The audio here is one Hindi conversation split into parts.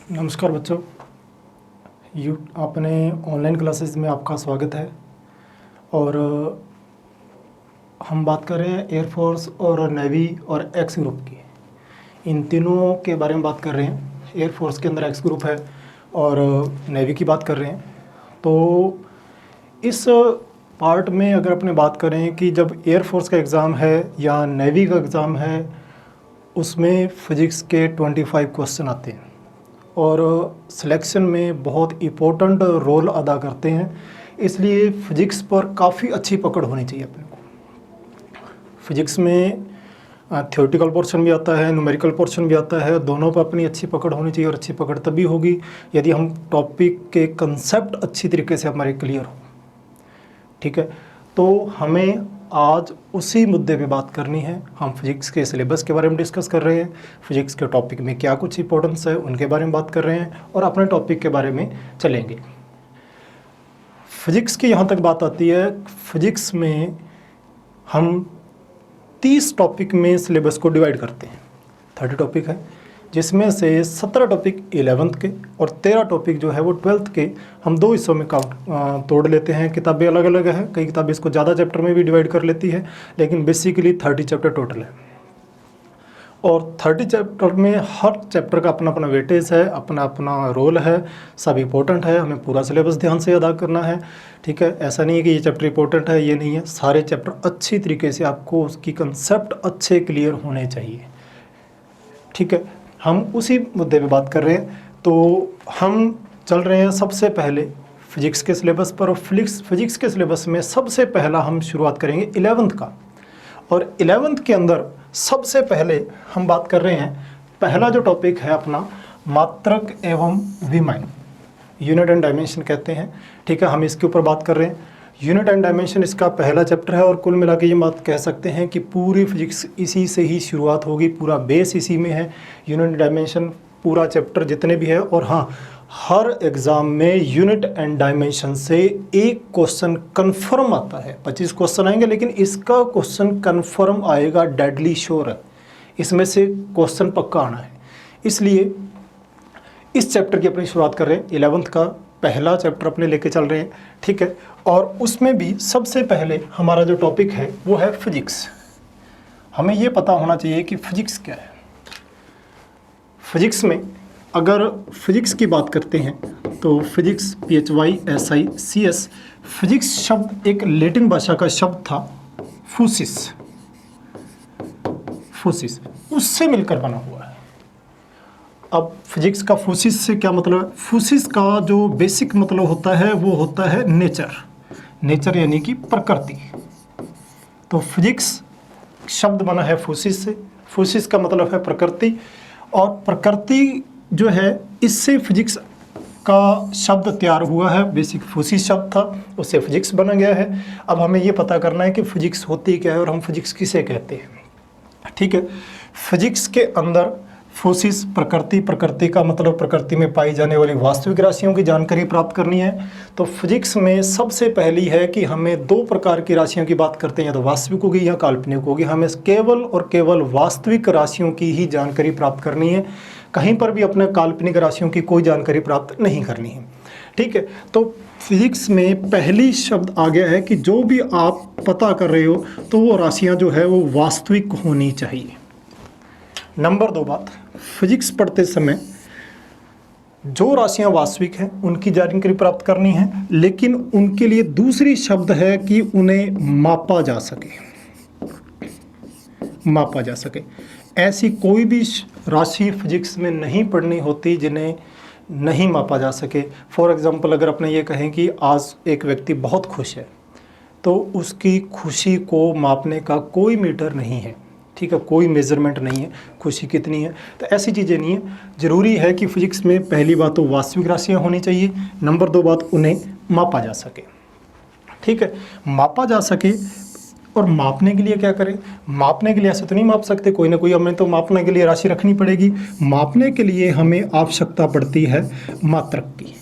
नमस्कार बच्चों, अपने ऑनलाइन क्लासेस में आपका स्वागत है। और हम बात कर रहे हैं एयरफोर्स और नेवी और एक्स ग्रुप की। इन तीनों के बारे में बात कर रहे हैं। एयरफोर्स के अंदर एक्स ग्रुप है और नेवी की बात कर रहे हैं। तो इस पार्ट में अगर अपने बात करें कि जब एयरफोर्स का एग्ज़ाम है या नेवी का एग्ज़ाम है, उसमें फ़िज़िक्स के 25 क्वेश्चन आते हैं और सिलेक्शन में बहुत इम्पोर्टेंट रोल अदा करते हैं। इसलिए फ़िज़िक्स पर काफ़ी अच्छी पकड़ होनी चाहिए अपने को। फ़िज़िक्स में थ्योरेटिकल पोर्शन भी आता है, न्यूमेरिकल पोर्शन भी आता है। दोनों पर अपनी अच्छी पकड़ होनी चाहिए और अच्छी पकड़ तभी होगी यदि हम टॉपिक के कंसेप्ट अच्छी तरीके से हमारे क्लियर हो। ठीक है, तो हमें आज उसी मुद्दे पे बात करनी है। हम फिज़िक्स के सिलेबस के बारे में डिस्कस कर रहे हैं, फिज़िक्स के टॉपिक में क्या कुछ इंपॉर्टेंस है उनके बारे में बात कर रहे हैं और अपने टॉपिक के बारे में चलेंगे। फिज़िक्स की यहाँ तक बात आती है, फिज़िक्स में हम 30 टॉपिक में सिलेबस को डिवाइड करते हैं। 30 टॉपिक है, जिसमें से 17 टॉपिक 11th के और 13 टॉपिक जो है वो 12th के हम दो हिस्सों में तोड़ लेते हैं। किताबें अलग अलग है, कई किताबें इसको ज़्यादा चैप्टर में भी डिवाइड कर लेती है, लेकिन बेसिकली 30 चैप्टर टोटल है। और 30 चैप्टर में हर चैप्टर का अपना अपना वेटेज है, अपना अपना रोल है, सब इम्पोर्टेंट है। हमें पूरा सिलेबस ध्यान से अदा करना है। ठीक है, ऐसा नहीं है कि ये चैप्टर इम्पोर्टेंट है, ये नहीं है। सारे चैप्टर अच्छी तरीके से आपको उसकी कंसेप्ट अच्छे क्लियर होने चाहिए। ठीक है, हम उसी मुद्दे पे बात कर रहे हैं। तो हम चल रहे हैं सबसे पहले फिज़िक्स के सिलेबस पर। और फिज़िक्स के सिलेबस में सबसे पहला हम शुरुआत करेंगे 11th का। और 11th के अंदर सबसे पहले हम बात कर रहे हैं, पहला जो टॉपिक है अपना मात्रक एवं विमान, यूनिट एंड डायमेंशन कहते हैं। ठीक है, हम इसके ऊपर बात कर रहे हैं। यूनिट एंड डायमेंशन इसका पहला चैप्टर है और कुल मिला के ये बात कह सकते हैं कि पूरी फिजिक्स इसी से ही शुरुआत होगी, पूरा बेस इसी में है। यूनिट डायमेंशन पूरा चैप्टर जितने भी है। और हाँ, हर एग्ज़ाम में यूनिट एंड डायमेंशन से एक क्वेश्चन कन्फर्म आता है। 25 क्वेश्चन आएंगे, लेकिन इसका क्वेश्चन कन्फर्म आएगा, डेडली श्योर है। इसमें से क्वेश्चन पक्का आना है। इसलिए इस चैप्टर की अपनी शुरुआत कर रहे हैं। 11th का पहला चैप्टर अपने लेके चल रहे हैं। ठीक है, और उसमें भी सबसे पहले हमारा जो टॉपिक है वो है फिजिक्स। हमें ये पता होना चाहिए कि फिजिक्स क्या है। फिजिक्स में अगर फिजिक्स की बात करते हैं तो फिजिक्स PHYSICS, फिजिक्स शब्द एक लैटिन भाषा का शब्द था, फूसिस, उससे मिलकर बना हुआ है। अब फिजिक्स का फूसिस से क्या मतलब है? फूसिस का जो बेसिक मतलब होता है वो होता है नेचर यानी कि प्रकृति। तो फिजिक्स शब्द बना है फूसिस से। फूसिस का मतलब है प्रकृति, और प्रकृति जो है इससे फिजिक्स का शब्द तैयार हुआ है। बेसिक फूसिस शब्द था, उससे फिजिक्स बना गया है। अब हमें ये पता करना है कि फिजिक्स होती क्या है और हम फिजिक्स किसे कहते हैं। ठीक है, फिजिक्स के अंदर फूसिस प्रकृति का मतलब प्रकृति में पाई जाने वाली वास्तविक राशियों की जानकारी प्राप्त करनी है। तो फिजिक्स में सबसे पहली है कि हमें दो प्रकार की राशियों की बात करते हैं, या तो वास्तविक होगी या काल्पनिक होगी। हमें केवल और केवल वास्तविक राशियों की ही जानकारी प्राप्त करनी है। कहीं पर भी अपने काल्पनिक राशियों की कोई जानकारी प्राप्त नहीं करनी है। ठीक है, तो फिजिक्स में पहली शब्द आ गया है कि जो भी आप पता कर रहे हो तो वो राशियाँ जो है वो वास्तविक होनी चाहिए। नंबर 2 बात, फिजिक्स पढ़ते समय जो राशियां वास्तविक हैं उनकी जानकारी प्राप्त करनी है, लेकिन उनके लिए दूसरी शब्द है कि उन्हें मापा जा सके। ऐसी कोई भी राशि फिजिक्स में नहीं पढ़नी होती जिन्हें नहीं मापा जा सके। फॉर एग्जांपल, अगर अपने ये कहें कि आज एक व्यक्ति बहुत खुश है, तो उसकी खुशी को मापने का कोई मीटर नहीं है। ठीक है, कोई मेजरमेंट नहीं है खुशी कितनी है। तो ऐसी चीज़ें नहीं है। ज़रूरी है कि फिजिक्स में पहली बात तो वास्तविक राशियाँ होनी चाहिए, नंबर 2 बात उन्हें मापा जा सके। ठीक है, मापा जा सके। और मापने के लिए क्या करें? मापने के लिए ऐसे तो नहीं माप सकते, कोई ना कोई हमें तो मापने के लिए राशि रखनी पड़ेगी। मापने के लिए हमें आवश्यकता पड़ती है मात्रक की।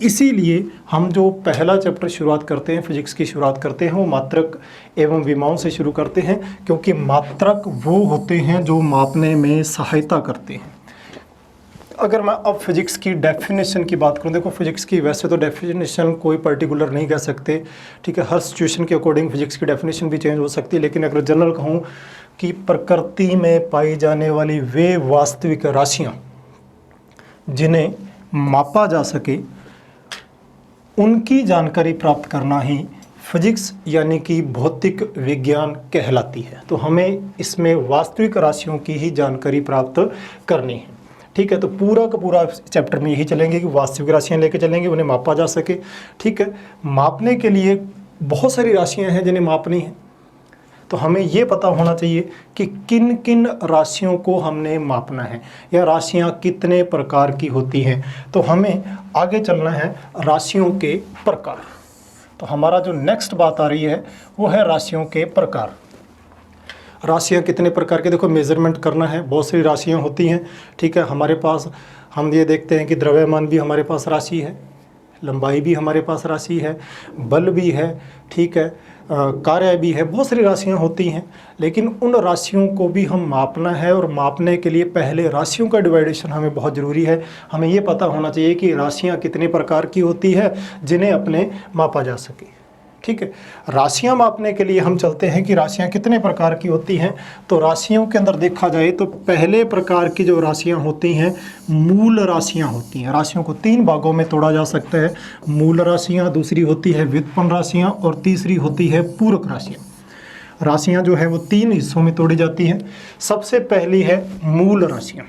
इसीलिए हम जो पहला चैप्टर शुरुआत करते हैं, फिजिक्स की शुरुआत करते हैं, वो मात्रक एवं विमाओं से शुरू करते हैं, क्योंकि मात्रक वो होते हैं जो मापने में सहायता करते हैं। अगर मैं अब फिजिक्स की डेफिनेशन की बात करूं, देखो फिजिक्स की वैसे तो डेफिनेशन कोई पर्टिकुलर नहीं कह सकते, ठीक है, हर सिचुएशन के अकॉर्डिंग फिजिक्स की डेफिनेशन भी चेंज हो सकती है, लेकिन अगर जनरल कहूं कि प्रकृति में पाई जाने वाली वे वास्तविक राशियां जिन्हें मापा जा सके, उनकी जानकारी प्राप्त करना ही फिजिक्स यानी कि भौतिक विज्ञान कहलाती है। तो हमें इसमें वास्तविक राशियों की ही जानकारी प्राप्त करनी है, ठीक है। तो पूरा का पूरा चैप्टर में यही चलेंगे कि वास्तविक राशियां लेके चलेंगे, उन्हें मापा जा सके, ठीक है। मापने के लिए बहुत सारी राशियां हैं जिन्हें मापनी है, तो हमें ये पता होना चाहिए कि किन किन राशियों को हमने मापना है या राशियां कितने प्रकार की होती हैं। तो हमें आगे चलना है राशियों के प्रकार। तो हमारा जो नेक्स्ट बात आ रही है वो है राशियों के प्रकार। राशियां कितने प्रकार के, देखो मेज़रमेंट करना है, बहुत सारी राशियां होती हैं, ठीक है। हमारे पास हम ये देखते हैं कि द्रव्यमान भी हमारे पास राशि है, लंबाई भी हमारे पास राशि है, बल भी है, ठीक है, कार्य भी है, बहुत सारी राशियां होती हैं। लेकिन उन राशियों को भी हम मापना है और मापने के लिए पहले राशियों का डिवाइडेशन हमें बहुत ज़रूरी है। हमें ये पता होना चाहिए कि राशियां कितने प्रकार की होती है जिन्हें अपने मापा जा सके, ठीक है। राशियां मापने के लिए हम चलते हैं कि राशियां कितने प्रकार की होती हैं। तो राशियों के अंदर देखा जाए तो पहले प्रकार की जो राशियां होती हैं मूल राशियां होती हैं। राशियों को 3 भागों में तोड़ा जा सकता है, मूल राशियां, दूसरी होती है व्युत्पन्न राशियां और तीसरी होती है पूरक राशियां। राशियां जो है वो 3 हिस्सों में तोड़ी जाती हैं। सबसे पहली है मूल राशियां,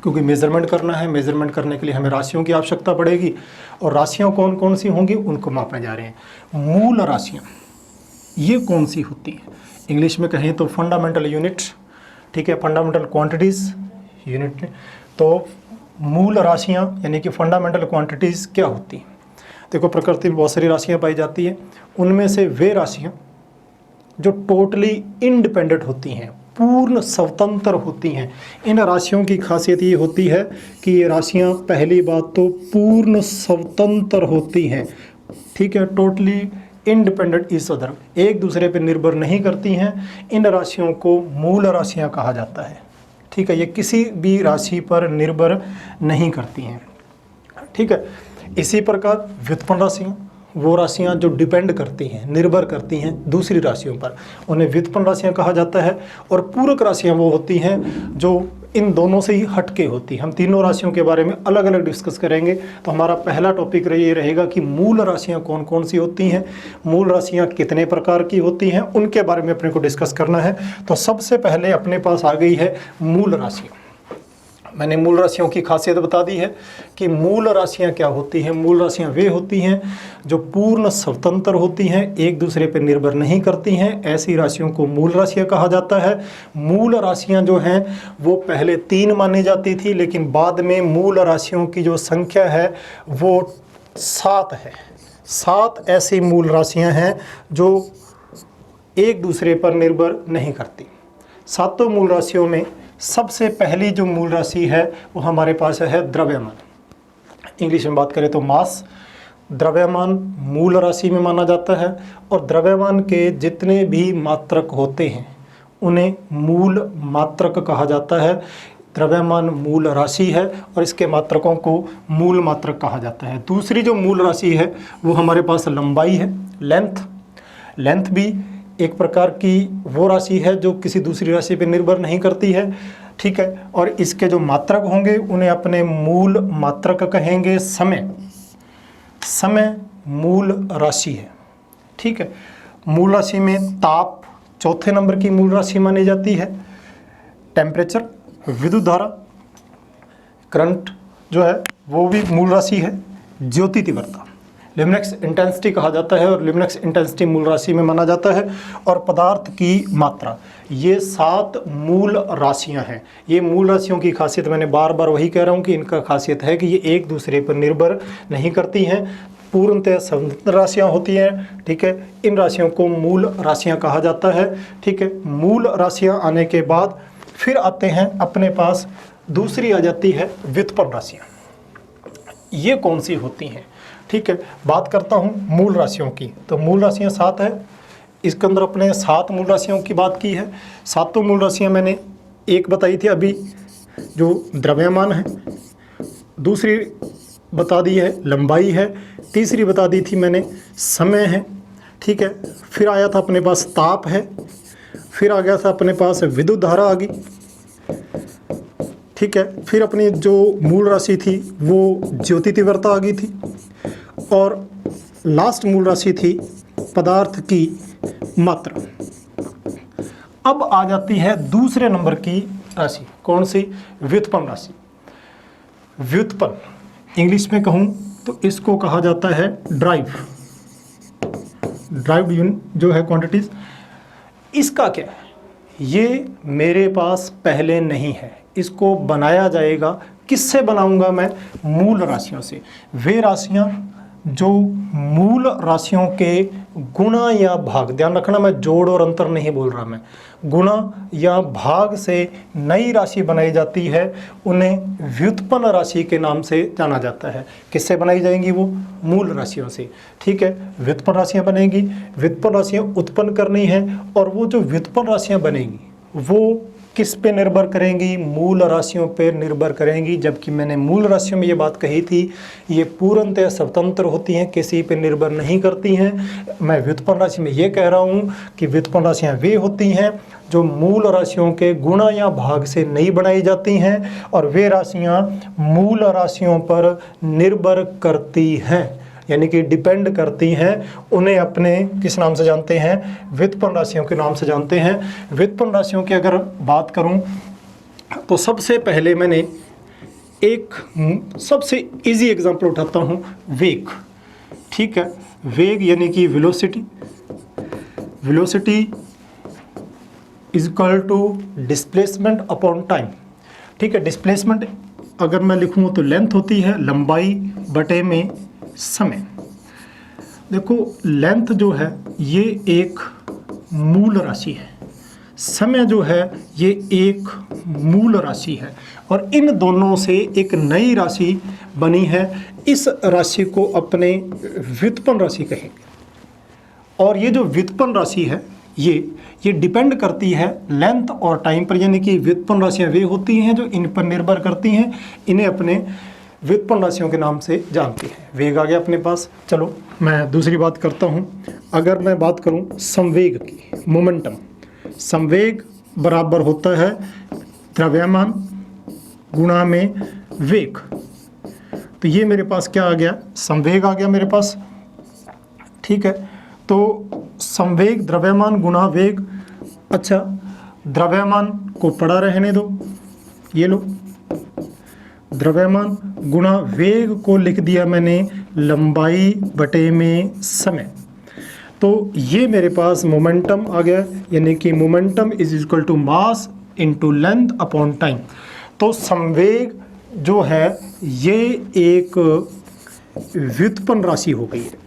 क्योंकि मेज़रमेंट करना है, मेज़रमेंट करने के लिए हमें राशियों की आवश्यकता पड़ेगी और राशियां कौन कौन सी होंगी उनको मापने जा रहे हैं। मूल राशियां ये कौन सी होती हैं, इंग्लिश में कहें तो फंडामेंटल यूनिट, ठीक है, फंडामेंटल क्वांटिटीज़ यूनिट। तो मूल राशियां यानी कि फंडामेंटल क्वांटिटीज़ क्या होती हैं। देखो प्रकृति में बहुत सारी राशियाँ पाई जाती हैं, उनमें से वे राशियाँ जो टोटली इंडिपेंडेंट होती हैं, पूर्ण स्वतंत्र होती हैं। इन राशियों की खासियत ये होती है कि ये राशियां पहली बात तो पूर्ण स्वतंत्र होती हैं, ठीक है, टोटली इंडिपेंडेंट ईच अदर, एक दूसरे पर निर्भर नहीं करती हैं। इन राशियों को मूल राशियां कहा जाता है, ठीक है, ये किसी भी राशि पर निर्भर नहीं करती हैं, ठीक है। इसी प्रकार व्युत्पन्न राशियाँ, वो राशियाँ जो डिपेंड करती हैं, निर्भर करती हैं दूसरी राशियों पर, उन्हें व्युत्पन्न राशियाँ कहा जाता है। और पूरक राशियाँ वो होती हैं जो इन दोनों से ही हटके होती हैं। हम तीनों राशियों के बारे में अलग अलग डिस्कस करेंगे। तो हमारा पहला टॉपिक ये रहेगा कि मूल राशियाँ कौन कौन सी होती हैं, मूल राशियाँ कितने प्रकार की होती हैं, उनके बारे में अपने को डिस्कस करना है। तो सबसे पहले अपने पास आ गई है मूल राशियाँ। मैंने मूल राशियों की खासियत बता दी है कि मूल राशियां क्या होती हैं। मूल राशियां वे होती हैं जो पूर्ण स्वतंत्र होती हैं, एक दूसरे पर निर्भर नहीं करती हैं, ऐसी राशियों को मूल राशियां कहा जाता है। मूल राशियां जो हैं वो पहले 3 मानी जाती थी, लेकिन बाद में मूल राशियों की जो संख्या है वो 7 है। 7 ऐसी मूल राशियाँ हैं जो एक दूसरे पर निर्भर नहीं करती। 7 मूल राशियों में सबसे पहली जो मूल राशि है वो हमारे पास है द्रव्यमान। इंग्लिश में बात करें तो मास। द्रव्यमान मूल राशि में माना जाता है और द्रव्यमान के जितने भी मात्रक होते हैं उन्हें मूल मात्रक कहा जाता है। द्रव्यमान मूल राशि है और इसके मात्रकों को मूल मात्रक कहा जाता है। दूसरी जो मूल राशि है वो हमारे पास लंबाई है, लेंथ। लेंथ भी एक प्रकार की वो राशि है जो किसी दूसरी राशि पर निर्भर नहीं करती है, ठीक है। और इसके जो मात्रक होंगे उन्हें अपने मूल मात्रक कहेंगे। समय, समय मूल राशि है, ठीक है। मूल राशि में ताप चौथे नंबर की मूल राशि मानी जाती है। टेम्परेचर, विद्युत धारा, करंट जो है वो भी मूल राशि है। ज्योति तीव्रता, ल्यूमिनेक्स इंटेंसिटी कहा जाता है और ल्यूमिनेक्स इंटेंसिटी मूल राशि में माना जाता है। और पदार्थ की मात्रा, ये 7 मूल राशियां हैं। ये मूल राशियों की खासियत मैंने बार बार वही कह रहा हूँ कि इनका खासियत है कि ये एक दूसरे पर निर्भर नहीं करती हैं, पूर्णतः स्वतंत्र राशियाँ होती हैं, ठीक है। इन राशियों को मूल राशियाँ कहा जाता है, ठीक है। मूल राशियाँ आने के बाद फिर आते हैं अपने पास दूसरी आ जाती है व्युत्पन्न राशियाँ। ये कौन सी होती हैं, ठीक है। बात करता हूँ मूल राशियों की। तो मूल राशियाँ 7 है, इसके अंदर अपने 7 मूल राशियों की बात की है। 7 मूल राशियाँ मैंने एक बताई थी अभी, जो द्रव्यमान है, दूसरी बता दी है लंबाई है, तीसरी बता दी थी मैंने समय है, ठीक है। फिर आया था अपने पास ताप है, फिर आ गया था अपने पास विद्युत धारा आ गई, ठीक है। फिर अपनी जो मूल राशि थी वो ज्योति तीव्रता आ गई थी, और लास्ट मूल राशि थी पदार्थ की मात्रा। अब आ जाती है दूसरे नंबर की राशि, कौन सी? व्युत्पन्न राशि। व्युत्पन्न इंग्लिश में कहूँ तो इसको कहा जाता है ड्राइव्ड यूनिट जो है क्वांटिटीज। इसका क्या है? ये मेरे पास पहले नहीं है, इसको बनाया जाएगा। किससे बनाऊंगा मैं? मूल राशियों से। वे राशियां जो मूल राशियों के गुणा या भाग, ध्यान रखना मैं जोड़ और अंतर नहीं बोल रहा, मैं गुणा या भाग से नई राशि बनाई जाती है, उन्हें व्युत्पन्न राशि के नाम से जाना जाता है। किससे बनाई जाएंगी? वो मूल राशियों से, ठीक है। व्युत्पन्न राशियां बनेंगी, व्युत्पन्न राशियां उत्पन्न करनी है, और वो जो व्युत्पन्न राशियां बनेंगी वो किस पे निर्भर करेंगी? मूल राशियों पे निर्भर करेंगी। जबकि मैंने मूल राशियों में ये बात कही थी, ये पूर्णतः स्वतंत्र होती हैं, किसी पे निर्भर नहीं करती हैं। मैं व्युत्पन्न राशि में ये कह रहा हूँ कि व्युत्पन्न राशियाँ वे होती हैं जो मूल राशियों के गुणा या भाग से नहीं बनाई जाती हैं, और वे राशियाँ मूल राशियों पर निर्भर करती हैं, यानी कि डिपेंड करती हैं। उन्हें अपने किस नाम से जानते हैं? व्युत्पन्न राशियों के नाम से जानते हैं। व्युत्पन्न राशियों की अगर बात करूं तो सबसे पहले मैंने एक सबसे इजी एग्जांपल उठाता हूं, वेग, ठीक है। वेग यानी कि velocity is equal to displacement upon time, ठीक है। डिस्प्लेसमेंट अगर मैं लिखूं तो लेंथ होती है लंबाई बटे में समय। देखो लेंथ जो है ये एक मूल राशि है, समय जो है ये एक मूल राशि है, और इन दोनों से एक नई राशि बनी है। इस राशि को अपने व्युत्पन्न राशि कहेंगे। और ये जो व्युत्पन्न राशि है ये डिपेंड करती है लेंथ और टाइम पर, यानी कि व्युत्पन्न राशियाँ वे होती हैं जो इन पर निर्भर करती हैं। इन्हें अपने व्युत्पन्न राशियों के नाम से जानती है। वेग आ गया अपने पास। चलो मैं दूसरी बात करता हूँ। अगर मैं बात करूँ संवेग की, मोमेंटम, संवेग बराबर होता है द्रव्यमान गुणा में वेग। तो ये मेरे पास क्या आ गया? संवेग आ गया मेरे पास, ठीक है। तो संवेग द्रव्यमान गुणा वेग। अच्छा, द्रव्यमान को पड़ा रहने दो, ये लो, द्रव्यमान गुणा वेग को लिख दिया मैंने लंबाई बटे में समय। तो ये मेरे पास मोमेंटम आ गया, यानी कि momentum is equal to mass into length upon time. तो संवेग जो है ये एक व्युत्पन्न राशि हो गई है,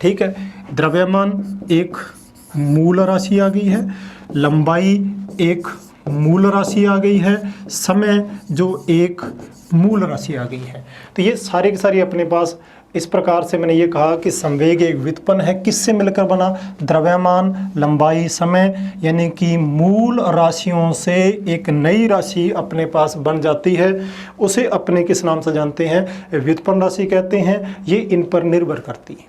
ठीक है। द्रव्यमान एक मूल राशि आ गई है, लंबाई एक मूल राशि आ गई है, समय जो एक मूल राशि आ गई है। तो ये सारे के सारे अपने पास इस प्रकार से मैंने ये कहा कि संवेग एक व्युत्पन्न है। किससे मिलकर बना? द्रव्यमान, लंबाई, समय, यानी कि मूल राशियों से एक नई राशि अपने पास बन जाती है। उसे अपने किस नाम से जानते हैं? व्युत्पन्न राशि कहते हैं। ये इन पर निर्भर करती है,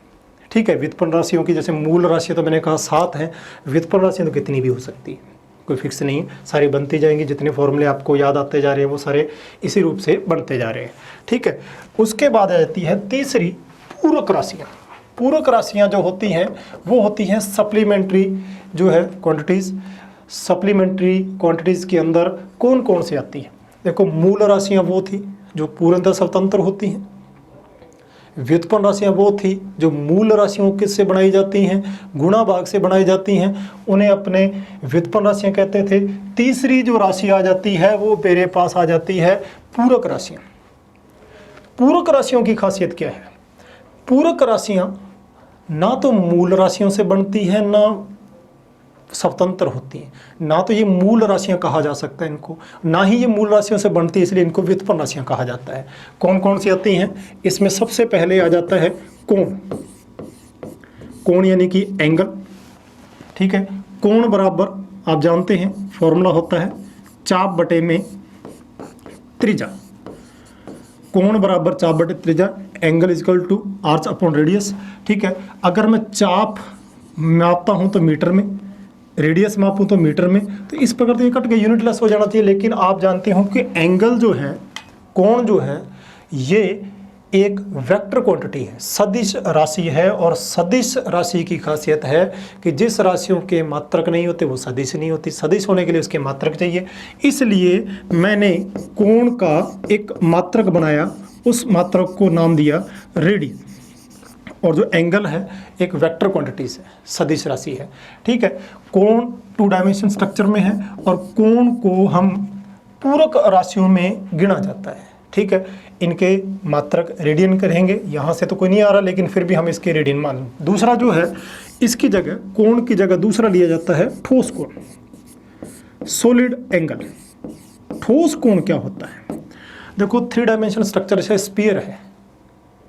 ठीक है। व्युत्पन्न राशियों की जैसे मूल राशि तो मैंने कहा 7 है, व्युत्पन्न राशियाँ तो कितनी भी हो सकती है, कोई फिक्स नहीं, सारी बनती जाएंगी। जितने फॉर्मूले आपको याद आते जा रहे हैं वो सारे इसी रूप से बनते जा रहे हैं, ठीक है। उसके बाद आ जाती है तीसरी पूरक राशियाँ। पूरक राशियाँ जो होती हैं वो होती हैं सप्लीमेंट्री जो है क्वांटिटीज़। सप्लीमेंट्री क्वांटिटीज़ के अंदर कौन कौन सी आती हैं? देखो मूल राशियाँ वो थी जो पूर्णतः स्वतंत्र होती हैं, व्युत्पन्न राशियाँ वो थी जो मूल राशियों किससे बनाई जाती हैं? गुणा भाग से बनाई जाती हैं, उन्हें अपने व्युत्पन्न राशियाँ कहते थे। तीसरी जो राशि आ जाती है वो मेरे पास आ जाती है पूरक राशियाँ। पूरक राशियों की खासियत क्या है? पूरक राशियाँ ना तो मूल राशियों से बनती हैं ना स्वतंत्र होती हैं, ना तो ये मूल राशियां कहा जा सकता है इनको, ना ही ये मूल राशियों से बनती है, इसलिए इनको व्युत्पन्न राशियां कहा जाता है। कौन कौन सी आती हैं? इसमें सबसे पहले आ जाता है कोण। कोण यानी कि एंगल, ठीक है। कोण बराबर आप जानते हैं फॉर्मूला होता है चाप बटे में त्रिज्या। कोण बराबर चाप बटे त्रिज्या, angle is equal to arc upon radius. ठीक है, अगर मैं चाप मापता हूँ तो मीटर में, रेडियस मापूँ तो मीटर में, तो इस प्रकार तो ये कट के यूनिट लेस हो जाना चाहिए। लेकिन आप जानते हो कि एंगल जो है, कोण जो है, ये एक वेक्टर क्वांटिटी है, सदिश राशि है। और सदिश राशि की खासियत है कि जिस राशियों के मात्रक नहीं होते वो सदिश नहीं होती, सदिश होने के लिए उसके मात्रक चाहिए। इसलिए मैंने कोण का एक मात्रक बनाया, उस मात्रक को नाम दिया रेडी। और जो एंगल है एक वेक्टर क्वांटिटीज है, सदिश राशि है। ठीक है, कोण 2 डायमेंशन स्ट्रक्चर में है और कोण को हम पूरक राशियों में गिना जाता है। ठीक है, इनके मात्रक रेडियन करेंगे, यहाँ से तो कोई नहीं आ रहा लेकिन फिर भी हम इसके रेडियन मान। दूसरा जो है, इसकी जगह, कोण की जगह दूसरा लिया जाता है ठोस कोण, सॉलिड एंगल। ठोस कोण क्या होता है? देखो 3 डायमेंशन स्ट्रक्चर है, स्फीयर है।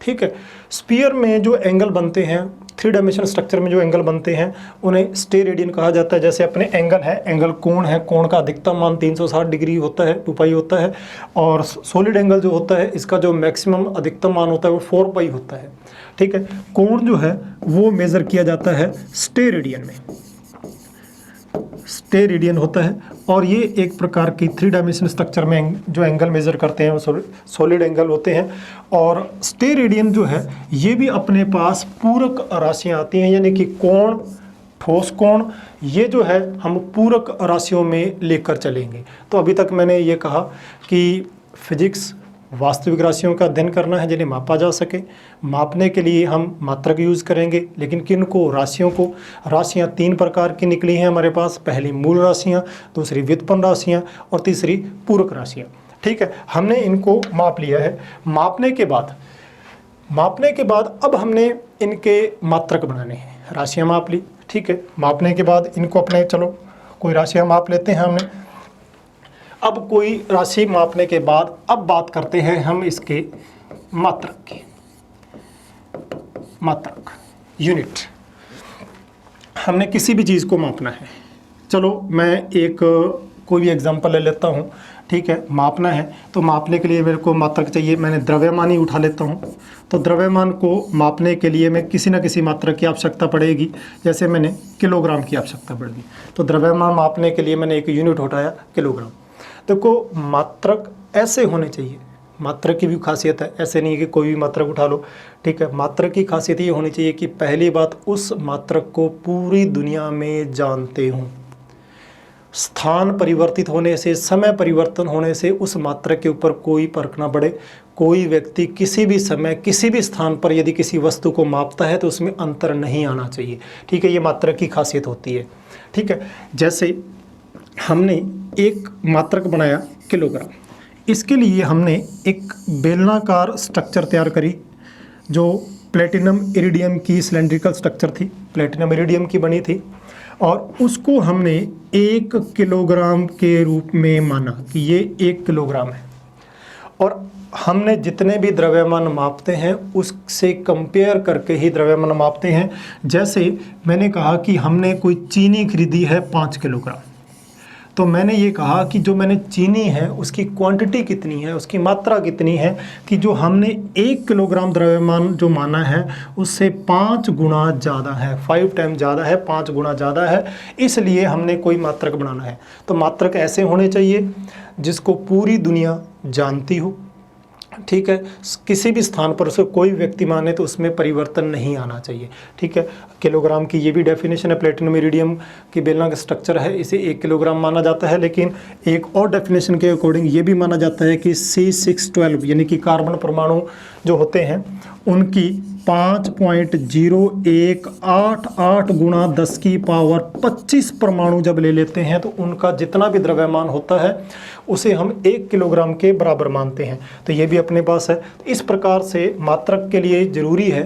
ठीक है, स्फीयर में जो एंगल बनते हैं, 3 डायमेंशन स्ट्रक्चर में जो एंगल बनते हैं उन्हें स्टेरेडियन कहा जाता है। जैसे अपने एंगल है, एंगल कोण है, कोण का अधिकतम मान 360 डिग्री होता है, 2 पाई होता है। और सॉलिड एंगल जो होता है, इसका जो मैक्सिमम अधिकतम मान होता है वो 4 पाई होता है। ठीक है, कोण जो है वो मेज़र किया जाता है स्टेरेडियन में, स्टेरेडियन होता है। और ये एक प्रकार की 3 डायमेंशन स्ट्रक्चर में जो एंगल मेज़र करते हैं वो सॉलिड एंगल होते हैं। और स्टेरेडियन जो है ये भी अपने पास पूरक राशियां आती हैं, यानी कि कोण, ठोस कोण, ये जो है हम पूरक राशियों में लेकर चलेंगे। तो अभी तक मैंने ये कहा कि फिजिक्स वास्तविक राशियों का अध्ययन करना है जिन्हें मापा जा सके। मापने के लिए हम मात्रक यूज़ करेंगे, लेकिन किन को? राशियों को। राशियां 3 प्रकार की निकली हैं हमारे पास, पहली मूल राशियां, दूसरी व्युत्पन्न राशियां और तीसरी पूरक राशियां। ठीक है, हमने इनको माप लिया है। मापने के बाद अब हमने इनके मात्रक बनाने हैं। राशियाँ माप ली, ठीक है, मापने के बाद इनको अपने, चलो कोई राशियाँ माप लेते हैं हमने। अब कोई राशि मापने के बाद अब बात करते हैं हम इसके मात्रक की। मात्रक, यूनिट। हमने किसी भी चीज़ को मापना है। चलो मैं एक कोई भी एग्जांपल ले लेता हूँ। ठीक है, मापना है तो मापने के लिए मेरे को मात्रक चाहिए। मैंने द्रव्यमान ही उठा लेता हूँ। तो द्रव्यमान को मापने के लिए मैं किसी न किसी मात्रक की आवश्यकता पड़ेगी। जैसे मैंने किलोग्राम की आवश्यकता पड़ेगी, तो द्रव्यमान मापने के लिए मैंने एक यूनिट उठाया, किलोग्राम। देखो मात्रक ऐसे होने चाहिए। मात्रक की भी खासियत है, ऐसे नहीं है कि कोई भी मात्रक उठा लो। ठीक है, मात्रक की खासियत ये होनी चाहिए कि पहली बात, उस मात्रक को पूरी दुनिया में जानते हों। स्थान परिवर्तित होने से, समय परिवर्तन होने से उस मात्रक के ऊपर कोई फर्क ना पड़े। कोई व्यक्ति किसी भी समय किसी भी स्थान पर यदि किसी वस्तु को मापता है तो उसमें अंतर नहीं आना चाहिए। ठीक है, ये मात्रक की खासियत होती है। ठीक है, जैसे हमने एक मात्रक बनाया किलोग्राम। इसके लिए हमने एक बेलनाकार स्ट्रक्चर तैयार करी जो प्लेटिनम इरिडियम की सिलेंड्रिकल स्ट्रक्चर थी, प्लेटिनम इरिडियम की बनी थी। और उसको हमने 1 किलोग्राम के रूप में माना कि ये 1 किलोग्राम है। और हमने जितने भी द्रव्यमान मापते हैं उससे कंपेयर करके ही द्रव्यमान मापते हैं। जैसे मैंने कहा कि हमने कोई चीनी खरीदी है 5 किलोग्राम, तो मैंने ये कहा कि जो मैंने चीनी है उसकी क्वांटिटी कितनी है, उसकी मात्रा कितनी है, कि जो हमने 1 किलोग्राम द्रव्यमान जो माना है उससे 5 गुना ज़्यादा है, 5 टाइम ज़्यादा है, 5 गुना ज़्यादा है। इसलिए हमने कोई मात्रक बनाना है। तो मात्रक ऐसे होने चाहिए जिसको पूरी दुनिया जानती हो। ठीक है, किसी भी स्थान पर उसे कोई व्यक्ति माने तो उसमें परिवर्तन नहीं आना चाहिए। ठीक है, किलोग्राम की ये भी डेफिनेशन है। प्लेटिनम इरिडियम की बेलना का स्ट्रक्चर है, इसे 1 किलोग्राम माना जाता है। लेकिन एक और डेफिनेशन के अकॉर्डिंग ये भी माना जाता है कि C612 यानी कि कार्बन परमाणु जो होते हैं उनकी 5.0188 गुणा 10 की पावर 25 परमाणु जब ले लेते हैं तो उनका जितना भी द्रव्यमान होता है उसे हम 1 किलोग्राम के बराबर मानते हैं। तो ये भी अपने पास है। इस प्रकार से मात्रक के लिए ज़रूरी है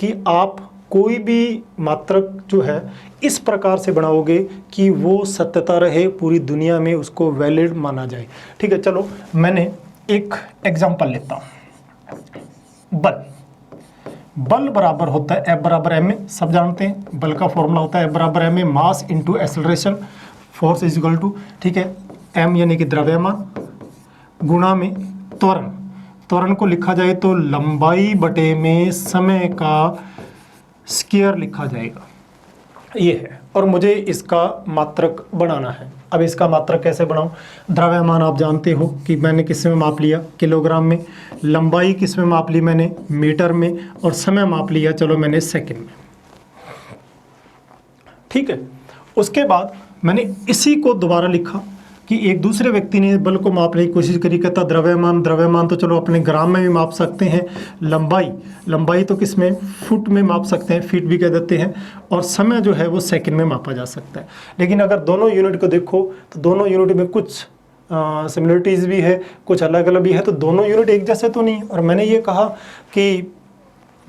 कि आप कोई भी मात्रक जो है इस प्रकार से बनाओगे कि वो सत्यता रहे, पूरी दुनिया में उसको वैलिड माना जाए। ठीक है, चलो मैंने एक एग्जांपल लेता हूँ। बल बराबर होता है F बराबर m में, सब जानते हैं बल का फॉर्मूला होता है F बराबर m में mass into acceleration, force is equal to, ठीक है, m यानी कि द्रव्यमान गुणा में त्वरण, त्वरण को लिखा जाए तो लंबाई बटे में समय का स्क्वायर लिखा जाएगा, ये है। और मुझे इसका मात्रक बनाना है। अब इसका मात्रक कैसे बनाऊं? द्रव्यमान आप जानते हो कि मैंने किस में माप लिया, किलोग्राम में। लंबाई किस में माप ली मैंने, मीटर में। और समय माप लिया चलो मैंने सेकंड में। ठीक है, उसके बाद मैंने इसी को दोबारा लिखा कि एक दूसरे व्यक्ति ने बल को मापने की कोशिश करी, कहता द्रव्यमान तो चलो अपने ग्राम में भी माप सकते हैं, लंबाई तो किस में, फुट में माप सकते हैं, फीट भी कह देते हैं, और समय जो है वो सेकंड में मापा जा सकता है। लेकिन अगर दोनों यूनिट को देखो तो दोनों यूनिट में कुछ सिमिलरिटीज़ भी है, कुछ अलग अलग भी है, तो दोनों यूनिट एक जैसे तो नहीं। और मैंने ये कहा कि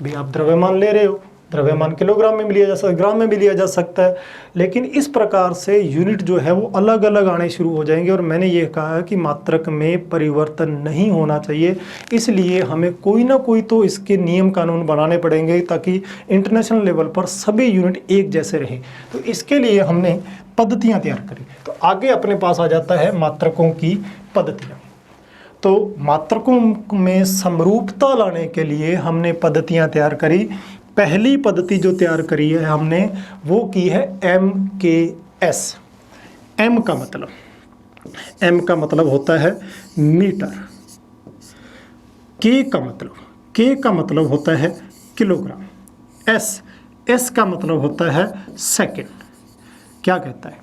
भी आप द्रव्यमान ले रहे हो, द्रव्यमान किलोग्राम में भी लिया जा सकता है, ग्राम में भी लिया जा सकता है, लेकिन इस प्रकार से यूनिट जो है वो अलग अलग आने शुरू हो जाएंगे। और मैंने ये कहा कि मात्रक में परिवर्तन नहीं होना चाहिए, इसलिए हमें कोई ना कोई तो इसके नियम कानून बनाने पड़ेंगे ताकि इंटरनेशनल लेवल पर सभी यूनिट एक जैसे रहें। तो इसके लिए हमने पद्धतियाँ तैयार करी। तो आगे अपने पास आ जाता है मात्रकों की पद्धतियाँ। तो मात्रकों में समरूपता लाने के लिए हमने पद्धतियाँ तैयार करी। पहली पद्धति जो तैयार करी है हमने वो की है MKS। M का मतलब होता है मीटर, K का मतलब होता है किलोग्राम, S का मतलब होता है सेकंड। क्या कहता है?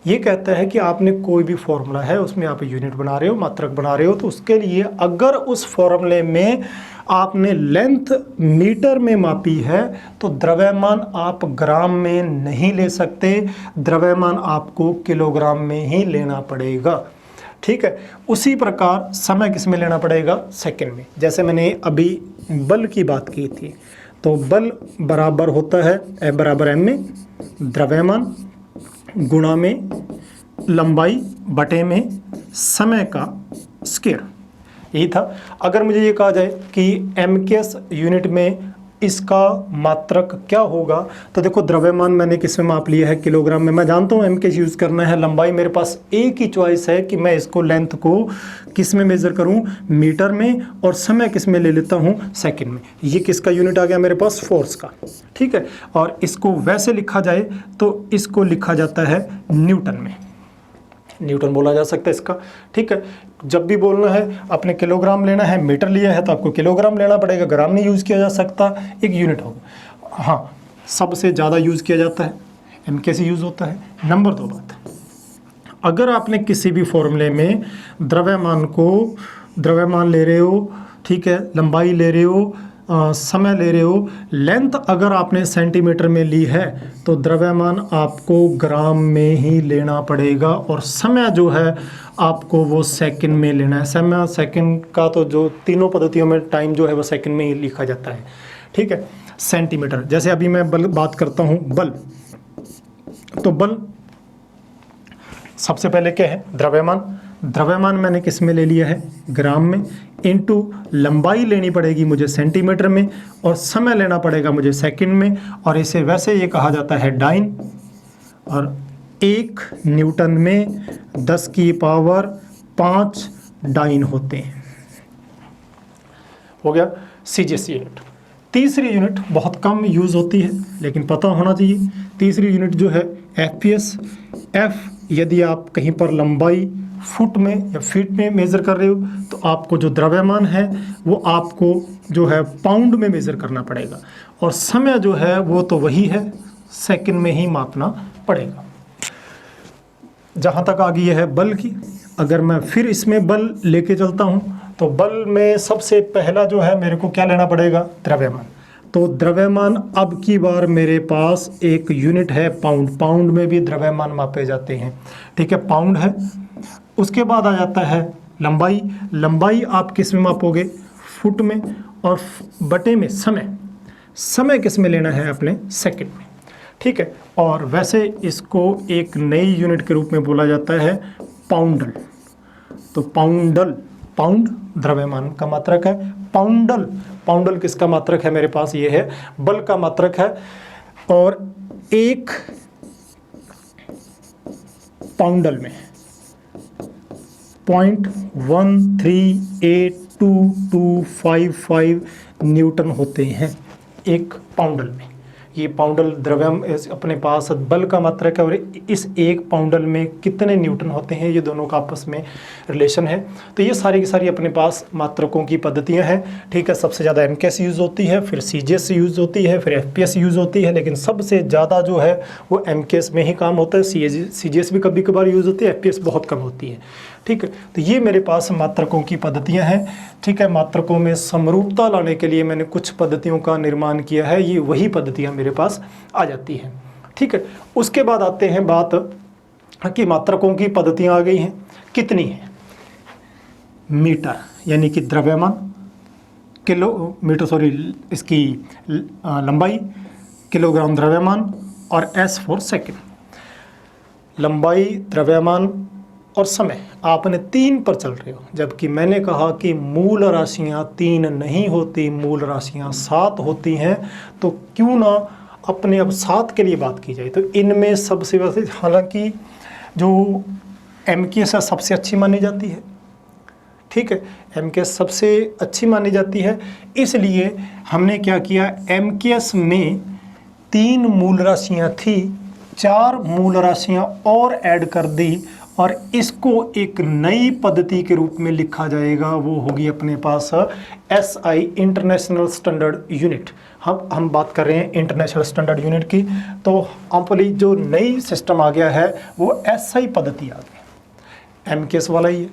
ये कहता है कि आपने कोई भी फॉर्मूला है उसमें आप यूनिट बना रहे हो, मात्रक बना रहे हो, तो उसके लिए अगर उस फॉर्मूले में आपने लेंथ मीटर में मापी है तो द्रव्यमान आप ग्राम में नहीं ले सकते, द्रव्यमान आपको किलोग्राम में ही लेना पड़ेगा। ठीक है, उसी प्रकार समय किस में लेना पड़ेगा, सेकंड में। जैसे मैंने अभी बल की बात की थी, तो बल बराबर होता है F बराबर m में द्रव्यमान गुणा में लंबाई बटे में समय का स्क्वायर, यही था। अगर मुझे ये कहा जाए कि MKS यूनिट में इसका मात्रक क्या होगा, तो देखो द्रव्यमान मैंने किस में माप लिया है, किलोग्राम में। मैं जानता हूँ MKS यूज़ करना है। लंबाई मेरे पास एक ही चॉइस है कि मैं इसको लेंथ को किस में मेज़र करूँ, मीटर में, और समय किस में ले लेता हूँ, सेकंड में। ये किसका यूनिट आ गया मेरे पास, फोर्स का। ठीक है, और इसको वैसे लिखा जाए तो इसको लिखा जाता है न्यूटन में, न्यूटन बोला जा सकता है इसका। ठीक है, जब भी बोलना है अपने किलोग्राम लेना है, मीटर लिया है तो आपको किलोग्राम लेना पड़ेगा, ग्राम नहीं यूज़ किया जा सकता, एक यूनिट होगा। हाँ, सबसे ज़्यादा यूज़ किया जाता है MKS यूज़ होता है। नंबर 2 बात, अगर आपने किसी भी फॉर्मूले में द्रव्यमान ले रहे हो, ठीक है, लंबाई ले रहे हो, समय ले रहे हो, लेंथ अगर आपने सेंटीमीटर में ली है तो द्रव्यमान आपको ग्राम में ही लेना पड़ेगा, और समय जो है आपको वो सेकंड में लेना है। समय सेकंड का तो जो तीनों पद्धतियों में टाइम जो है वो सेकंड में ही लिखा जाता है। ठीक है, सेंटीमीटर। जैसे अभी मैं बात करता हूँ बल, तो बल सबसे पहले क्या है, द्रव्यमान मैंने किस में ले लिया है, ग्राम में, इनटू लंबाई लेनी पड़ेगी मुझे सेंटीमीटर में, और समय लेना पड़ेगा मुझे सेकंड में, और इसे वैसे ये कहा जाता है डाइन। और 1 न्यूटन में 10 की पावर 5 डाइन होते हैं। हो गया CGS यूनिट। तीसरी यूनिट बहुत कम यूज़ होती है लेकिन पता होना चाहिए। तीसरी यूनिट जो है FPS। F यदि आप कहीं पर लंबाई फुट में या फीट में मेज़र कर रहे हो तो आपको जो द्रव्यमान है वो आपको जो है पाउंड में मेज़र करना पड़ेगा, और समय जो है वो तो वही है, सेकंड में ही मापना पड़ेगा। जहाँ तक आ गई है बल की, अगर मैं फिर इसमें बल लेके चलता हूँ तो बल में सबसे पहला जो है मेरे को क्या लेना पड़ेगा, द्रव्यमान। तो द्रव्यमान अब की बार मेरे पास एक यूनिट है पाउंड में भी द्रव्यमान मापे जाते हैं। ठीक है, पाउंड है। उसके बाद आ जाता है लंबाई आप किस में मापोगे, फुट में, और बटे में समय किस में लेना है अपने, सेकंड में। ठीक है, और वैसे इसको एक नई यूनिट के रूप में बोला जाता है पाउंडल। तो पाउंड द्रव्यमान का मात्रक है, पाउंडल किसका मात्रक है, मेरे पास ये है बल का मात्रक है, और 1 पाउंडल में 0.1382 0.2255 न्यूटन होते हैं एक पाउंडल में। ये पाउंडल द्रव्यम अपने पास बल का मात्रक है और इस एक पाउंडल में कितने न्यूटन होते हैं, ये दोनों का आपस में रिलेशन है। तो ये सारी की सारी अपने पास मात्रकों की पद्धतियां हैं, ठीक है। सबसे ज़्यादा एमकेएस यूज़ होती है, फिर सीजीएस यूज़ होती है, फिर एफपीएस यूज़ होती है, लेकिन सबसे ज़्यादा जो है वो एमकेएस में ही काम होता है। सीजीएस भी कभी कभार यूज़ होती है, एफपीएस बहुत कम होती है, ठीक है। तो ये मेरे पास मात्रकों की पद्धतियां हैं, ठीक है। मात्रकों में समरूपता लाने के लिए मैंने कुछ पद्धतियों का निर्माण किया है, ये वही पद्धतियां मेरे पास आ जाती हैं, ठीक है। उसके बाद आते हैं बात कि मात्रकों की पद्धतियां आ गई हैं, कितनी हैं। मीटर यानी कि द्रव्यमान, इसकी लंबाई, किलोग्राम द्रव्यमान, और एस फॉर सेकेंड। लंबाई, द्रव्यमान और समय आपने 3 पर चल रहे हो, जबकि मैंने कहा कि मूल राशियां 3 नहीं होती, मूल राशियां 7 होती हैं। तो क्यों ना अपने अब 7 के लिए बात की जाए। तो इनमें सबसे वैसे, हालांकि जो एमकेएस सबसे अच्छी मानी जाती है, ठीक है, एमकेएस सबसे अच्छी मानी जाती है, इसलिए हमने क्या किया, एमकेएस में 3 मूल राशियां थी, 4 मूल राशियां और ऐड कर दी और इसको एक नई पद्धति के रूप में लिखा जाएगा। वो होगी अपने पास एसआई, इंटरनेशनल स्टैंडर्ड यूनिट। हम बात कर रहे हैं इंटरनेशनल स्टैंडर्ड यूनिट की। तो अपनी जो नई सिस्टम आ गया है वो एसआई पद्धति आ गई, एमकेएस वाला ही है,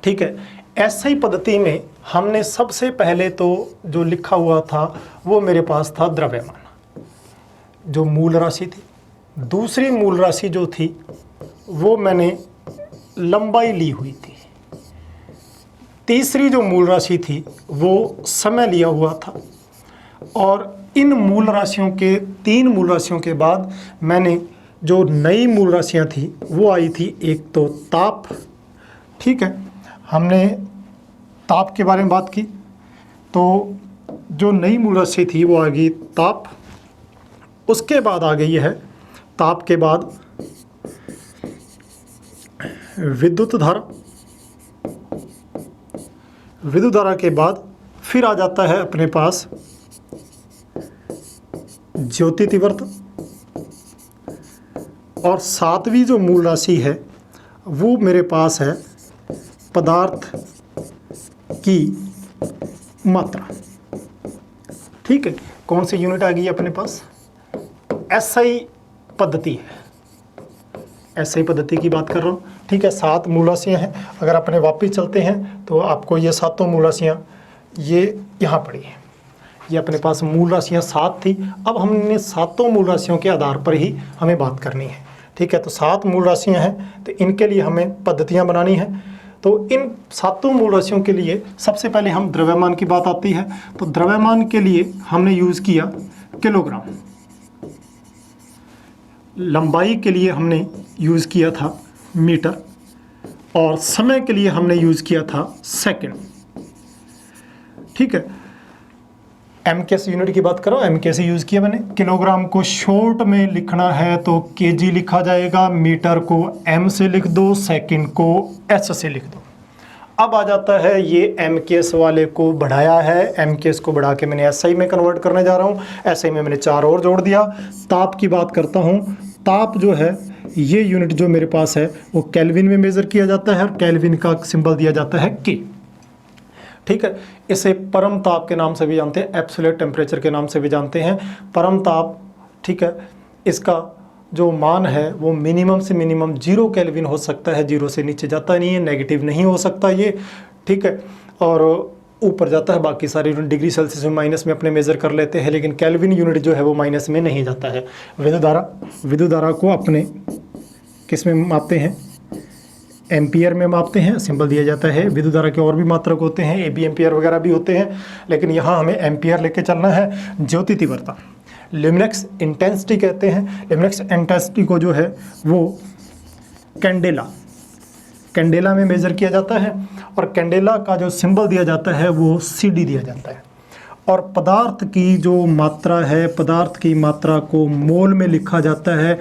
ठीक है। एसआई पद्धति में हमने सबसे पहले तो जो लिखा हुआ था वो मेरे पास था द्रव्यमान, जो मूल राशि थी। दूसरी मूल राशि जो थी वो मैंने लंबाई ली हुई थी। तीसरी जो मूल राशि थी वो समय लिया हुआ था। और इन मूल राशियों के 3 मूल राशियों के बाद मैंने जो नई मूल राशियां थी वो आई थी, एक तो ताप, ठीक है। हमने ताप के बारे में बात की, तो जो नई मूल राशि थी वो आ गई ताप। उसके बाद आ गई है, ताप के बाद विद्युत धारा, विद्युत धारा के बाद फिर आ जाता है अपने पास ज्योति तीव्रता, और 7वीं जो मूल राशि है वो मेरे पास है पदार्थ की मात्रा, ठीक है। कौन सी यूनिट आ गई अपने पास, एसआई पद्धति है, एसआई पद्धति की बात कर रहा हूँ, ठीक है। 7 मूल राशियाँ हैं। अगर अपने वापस चलते हैं तो आपको ये 7 मूल राशियाँ ये यहाँ पड़ी हैं। ये अपने पास मूल राशियाँ 7 थी। अब हमने 7 मूल राशियों के आधार पर ही हमें बात करनी है, ठीक है। तो 7 मूल राशियाँ हैं, तो इनके लिए हमें पद्धतियाँ बनानी हैं। तो इन 7 मूल राशियों के लिए सबसे पहले हम द्रव्यमान की बात आती है। तो द्रव्यमान के लिए हमने यूज़ किया किलोग्राम, लंबाई के लिए हमने यूज़ किया था मीटर, और समय के लिए हमने यूज़ किया था सेकंड, ठीक है। एमकेएस यूनिट की बात करो, एमकेएस यूज़ किया मैंने। किलोग्राम को शॉर्ट में लिखना है तो केजी लिखा जाएगा, मीटर को एम से लिख दो, सेकंड को एस से लिख दो। अब आ जाता है ये एमकेएस वाले को बढ़ाया है, एमकेएस को बढ़ा के मैंने एसआई में कन्वर्ट करने जा रहा हूँ। एसआई में मैंने 4 और जोड़ दिया। ताप की बात करता हूँ, ताप जो है ये यूनिट जो मेरे पास है वो केल्विन में मेज़र किया जाता है, और केल्विन का सिंबल दिया जाता है के, ठीक है। इसे परम ताप के नाम से भी जानते हैं, एब्सोल्यूट टेम्परेचर के नाम से भी जानते हैं, परम ताप, ठीक है। इसका जो मान है वो मिनिमम से मिनिमम 0 केल्विन हो सकता है, 0 से नीचे जाता नहीं है, नेगेटिव नहीं हो सकता ये, ठीक है। और ऊपर जाता है, बाकी सारी यूनिट डिग्री सेल्सियस में माइनस में अपने मेज़र कर लेते हैं, लेकिन केल्विन यूनिट जो है वो माइनस में नहीं जाता है। विद्युत धारा को अपने किस में मापते हैं, एम्पियर में मापते हैं, सिंबल दिया जाता है। विद्युत धारा के और भी मात्रक होते हैं, एबी एम्पियर वगैरह भी होते हैं, लेकिन यहाँ हमें एम्पियर लेके चलना है। ज्योति तीव्रता, ल्यूमिनेक्स इंटेंसिटी कहते हैं। ल्यूमिनेक्स इंटेंसिटी को जो है वो कैंडेला में मेज़र किया जाता है, और कैंडेला का जो सिंबल दिया जाता है वो CD दिया जाता है। और पदार्थ की जो मात्रा है, पदार्थ की मात्रा को मोल में लिखा जाता है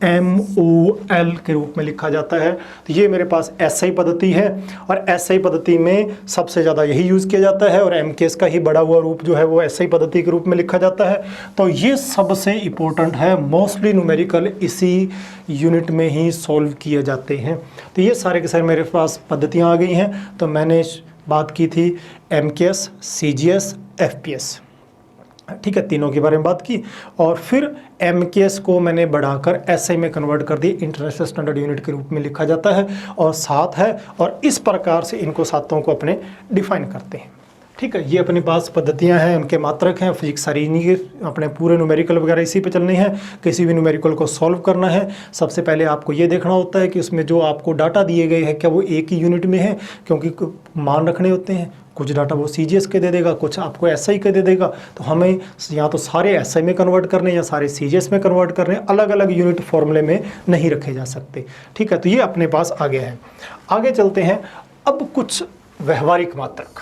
MOL के रूप में लिखा जाता है। तो ये मेरे पास SI पद्धति है और SI पद्धति में सबसे ज़्यादा यही यूज़ किया जाता है और MKS का ही बड़ा हुआ रूप जो है वो SI पद्धति के रूप में लिखा जाता है। तो ये सबसे इम्पोर्टेंट है, मोस्टली न्यूमेरिकल इसी यूनिट में ही सॉल्व किए जाते हैं। तो ये सारे के सारे मेरे पास पद्धतियाँ आ गई हैं। तो मैंने बात की थी MKS, CGS, FPS, ठीक है, तीनों के बारे में बात की। और फिर MKS को मैंने बढ़ाकर SI में कन्वर्ट कर दी, इंटरनेशनल स्टैंडर्ड यूनिट के रूप में लिखा जाता है और 7 है और इस प्रकार से इनको सातों को अपने डिफाइन करते हैं। ठीक है, ये अपने पास पद्धतियां हैं, उनके मात्रक हैं। फिजिक्स सारी इन्हीं के अपने पूरे न्यूमेरिकल वगैरह इसी पे चलनी है। किसी भी न्यूमेरिकल को सॉल्व करना है सबसे पहले आपको ये देखना होता है कि उसमें जो आपको डाटा दिए गए हैं क्या वो एक ही यूनिट में है, क्योंकि मान रखने होते हैं। कुछ डाटा वो CGS के दे देगा, कुछ आपको SI के दे देगा। तो हमें या तो सारे SI में कन्वर्ट करने या सारे CGS में कन्वर्ट करने, अलग अलग यूनिट फॉर्मूले में नहीं रखे जा सकते। ठीक है, तो ये अपने पास आ गया है। आगे चलते हैं। अब कुछ व्यवहारिक मात्रक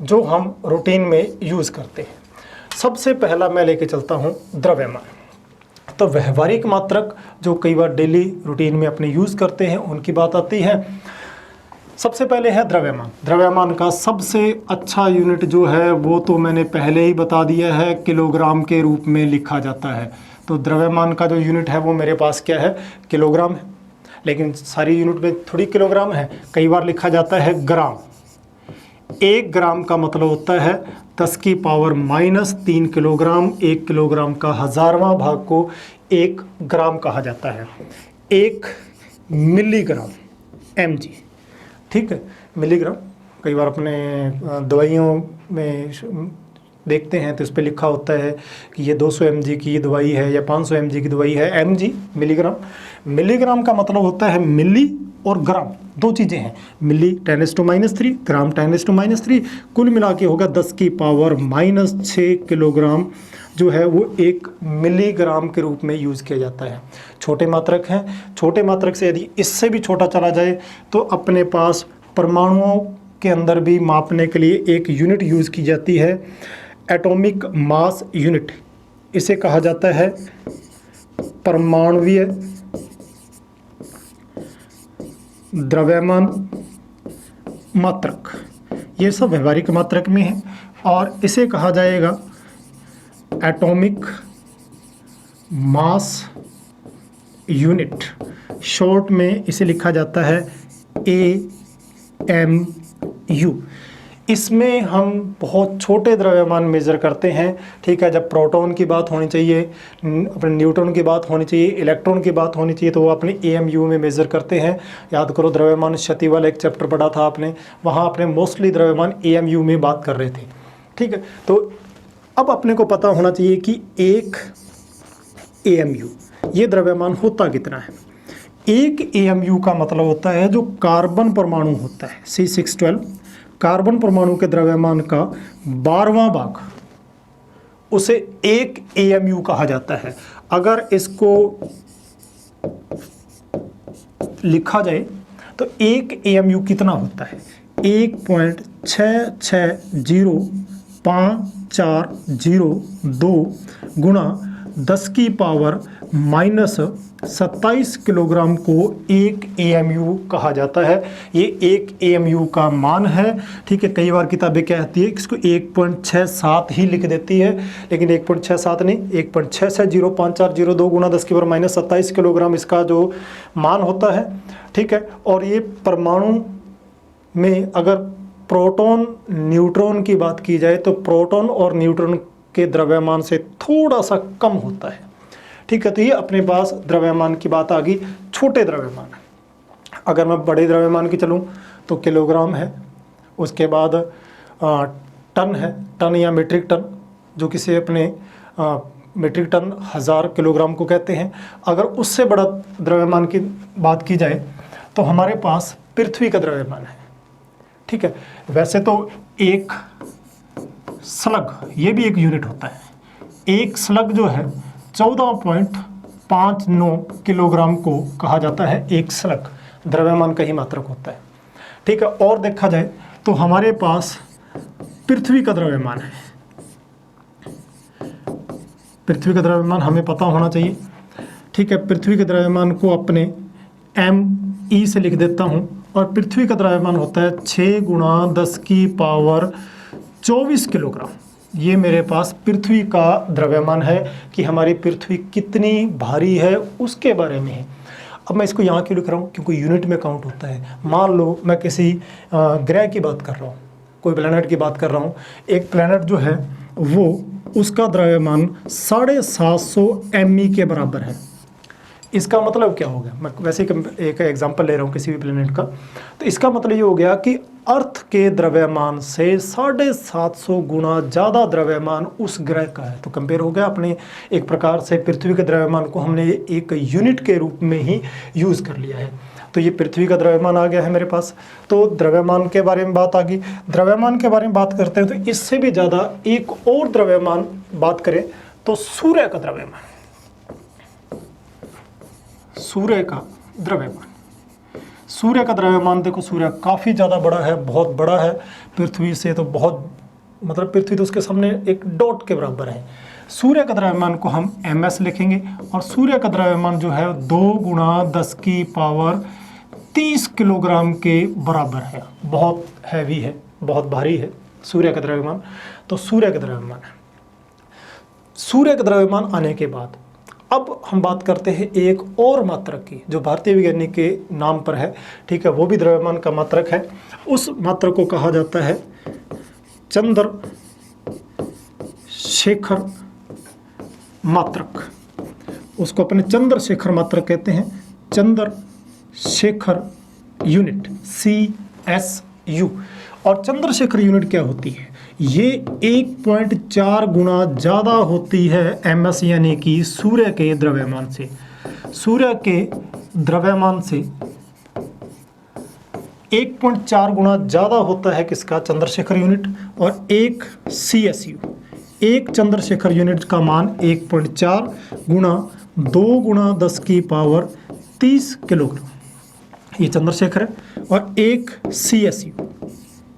जो हम रूटीन में यूज़ करते हैं। सबसे पहला मैं लेके चलता हूँ द्रव्यमान। तो व्यवहारिक मात्रक जो कई बार डेली रूटीन में अपने यूज़ करते हैं उनकी बात आती है। सबसे पहले है द्रव्यमान। द्रव्यमान का सबसे अच्छा यूनिट जो है वो तो मैंने पहले ही बता दिया है, किलोग्राम के रूप में लिखा जाता है। तो द्रव्यमान का जो यूनिट है वो मेरे पास क्या है, किलोग्राम है। लेकिन सारी यूनिट में थोड़ी किलोग्राम है, कई बार लिखा जाता है ग्राम। 1 ग्राम का मतलब होता है 10 की पावर -3 किलोग्राम। 1 किलोग्राम का 1000वां भाग को 1 ग्राम कहा जाता है। 1 मिलीग्राम mg, ठीक है, मिलीग्राम। कई बार अपने दवाइयों में देखते हैं तो इस पर लिखा होता है कि ये 200 mg की दवाई है या 500 mg की दवाई है, mg मिलीग्राम। मिलीग्राम का मतलब होता है मिली और ग्राम, दो चीज़ें हैं। मिली 10⁻⁻3, ग्राम 10⁻⁻3, कुल मिला के होगा 10 की पावर -6 किलोग्राम जो है वो 1 मिलीग्राम के रूप में यूज़ किया जाता है। छोटे मात्रक हैं। छोटे मात्रक से यदि इससे भी छोटा चला जाए तो अपने पास परमाणुओं के अंदर भी मापने के लिए एक यूनिट यूज़ की जाती है, एटॉमिक मास यूनिट। इसे कहा जाता है परमाणुवीय द्रव्यमान मात्रक। ये सब व्यवहारिक मात्रक में है और इसे कहा जाएगा एटॉमिक मास यूनिट। शॉर्ट में इसे लिखा जाता है AMU। इसमें हम बहुत छोटे द्रव्यमान मेज़र करते हैं। ठीक है, जब प्रोटॉन की बात होनी चाहिए, अपने न्यूट्रॉन की बात होनी चाहिए, इलेक्ट्रॉन की बात होनी चाहिए, तो वो अपने AMU में मेज़र करते हैं। याद करो द्रव्यमान क्षति वाला एक चैप्टर पढ़ा था आपने, वहाँ अपने मोस्टली द्रव्यमान AMU में बात कर रहे थे। ठीक है, तो अब अपने को पता होना चाहिए कि 1 AMU ये द्रव्यमान होता कितना है। 1 AMU का मतलब होता है जो कार्बन परमाणु होता है C612, कार्बन परमाणु के द्रव्यमान का 12वां भाग, उसे 1 AMU कहा जाता है। अगर इसको लिखा जाए तो 1 AMU कितना होता है, 1.66054002 गुणा 10 की पावर -27 किलोग्राम को 1 AMU कहा जाता है। ये 1 AMU का मान है। ठीक है, कई बार किताबें कहती है कि इसको 1.67 ही लिख देती है, लेकिन 1.67 नहीं, 1.66054002 गुणा 10 की पावर -27 किलोग्राम इसका जो मान होता है। ठीक है, और ये परमाणु में अगर प्रोटॉन न्यूट्रॉन की बात की जाए तो प्रोटॉन और न्यूट्रॉन के द्रव्यमान से थोड़ा सा कम होता है। ठीक है, तो ये अपने पास द्रव्यमान की बात आ गई। छोटे द्रव्यमान, अगर मैं बड़े द्रव्यमान की चलूँ तो किलोग्राम है, उसके बाद टन है, टन या मीट्रिक टन, जो किसी अपने मीट्रिक टन 1000 किलोग्राम को कहते हैं। अगर उससे बड़ा द्रव्यमान की बात की जाए तो हमारे पास पृथ्वी का द्रव्यमान है। ठीक है, वैसे तो एक स्लग, ये भी एक यूनिट होता है। एक स्लग जो है 14.59 किलोग्राम को कहा जाता है एक स्लग, द्रव्यमान का ही मात्रक होता है। ठीक है, और देखा जाए तो हमारे पास पृथ्वी का द्रव्यमान है। पृथ्वी का द्रव्यमान हमें पता होना चाहिए। ठीक है, पृथ्वी के द्रव्यमान को अपने ME से लिख देता हूँ, और पृथ्वी का द्रव्यमान होता है 6 × 10⁻24 किलोग्राम। ये मेरे पास पृथ्वी का द्रव्यमान है कि हमारी पृथ्वी कितनी भारी है उसके बारे में है। अब मैं इसको यहाँ क्यों लिख रहा हूँ, क्योंकि यूनिट में काउंट होता है। मान लो मैं किसी ग्रह की बात कर रहा हूँ, कोई प्लैनेट की बात कर रहा हूँ, एक प्लैनेट जो है वो उसका द्रव्यमान 750 ME के बराबर है। इसका मतलब क्या हो गया, मैं वैसे एक एग्जांपल ले रहा हूँ किसी भी प्लेनेट का, तो इसका मतलब ये हो गया कि अर्थ के द्रव्यमान से 750 गुना ज़्यादा द्रव्यमान उस ग्रह का है। तो कंपेयर हो गया अपने, एक प्रकार से पृथ्वी के द्रव्यमान को हमने एक यूनिट के रूप में ही यूज़ कर लिया है। तो ये पृथ्वी का द्रव्यमान आ गया है मेरे पास। तो द्रव्यमान के बारे में बात आ गई। द्रव्यमान के बारे में बात करते हैं तो इससे भी ज़्यादा एक और द्रव्यमान बात करें तो सूर्य का द्रव्यमान, सूर्य का द्रव्यमान। सूर्य का द्रव्यमान देखो, सूर्य काफ़ी ज़्यादा बड़ा है, बहुत बड़ा है पृथ्वी से, तो बहुत मतलब पृथ्वी तो उसके सामने एक डॉट के बराबर है। सूर्य का द्रव्यमान को हम MS लिखेंगे, और सूर्य का द्रव्यमान जो है 2 × 10⁻30 किलोग्राम के बराबर है। बहुत हैवी है, बहुत भारी है सूर्य का द्रव्यमान। तो सूर्य का द्रव्यमान है। सूर्य का द्रव्यमान आने के बाद अब हम बात करते हैं एक और मात्रक की, जो भारतीय वैज्ञानिक के नाम पर है, ठीक है, वो भी द्रव्यमान का मात्रक है। उस मात्रक को कहा जाता है चंद्रशेखर मात्रक। उसको अपने चंद्रशेखर मात्रक कहते हैं, चंद्रशेखर यूनिट, CSU। और चंद्रशेखर यूनिट क्या होती है, ये 1.4 गुना ज़्यादा होती है MS यानी कि सूर्य के द्रव्यमान से। सूर्य के द्रव्यमान से 1.4 गुना ज़्यादा होता है किसका, चंद्रशेखर यूनिट। और एक CSU, एक चंद्रशेखर यूनिट का मान 1.4 गुना 2 × 10⁻30 किलोग्राम, ये चंद्रशेखर है। और एक CSU,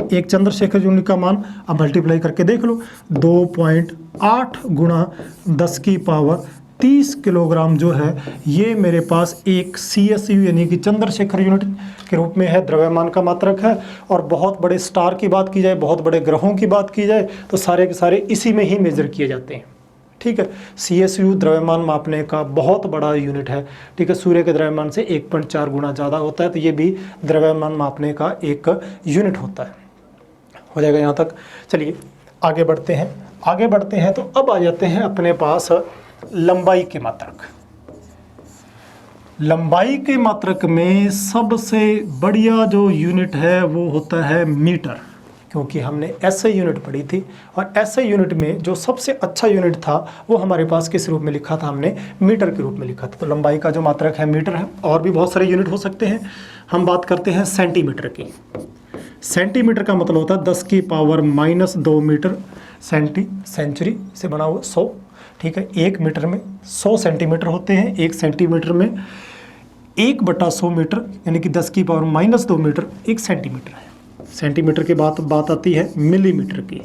एक चंद्रशेखर यूनिट का मान अब मल्टीप्लाई करके देख लो, 2.8 × 10⁻30 किलोग्राम जो है, ये मेरे पास एक CSU यानी कि चंद्रशेखर यूनिट के रूप में है, द्रव्यमान का मात्रक है। और बहुत बड़े स्टार की बात की जाए, बहुत बड़े ग्रहों की बात की जाए, तो सारे के सारे इसी में ही मेजर किए जाते हैं। ठीक है, CSU द्रव्यमान मापने का बहुत बड़ा यूनिट है। ठीक है, सूर्य के द्रव्यमान से 1.4 गुना ज़्यादा होता है, तो ये भी द्रव्यमान मापने का एक यूनिट होता है। हो जाएगा यहाँ तक। चलिए आगे बढ़ते हैं। आगे बढ़ते हैं तो अब आ जाते हैं अपने पास लंबाई के मात्रक। लंबाई के मात्रक में सबसे बढ़िया जो यूनिट है वो होता है मीटर, क्योंकि हमने SI यूनिट पढ़ी थी, और SI यूनिट में जो सबसे अच्छा यूनिट था वो हमारे पास किस रूप में लिखा था, हमने मीटर के रूप में लिखा था। तो लंबाई का जो मात्रक है मीटर है, और भी बहुत सारे यूनिट हो सकते हैं। हम बात करते हैं सेंटीमीटर की। सेंटीमीटर का मतलब होता है 10⁻² मीटर। सेंचुरी से बना हुआ 100, ठीक है। 1 मीटर में 100 सेंटीमीटर होते हैं। 1 सेंटीमीटर में 1/100 मीटर यानी कि 10⁻² मीटर 1 सेंटीमीटर है। सेंटीमीटर के बाद बात आती है मिलीमीटर की।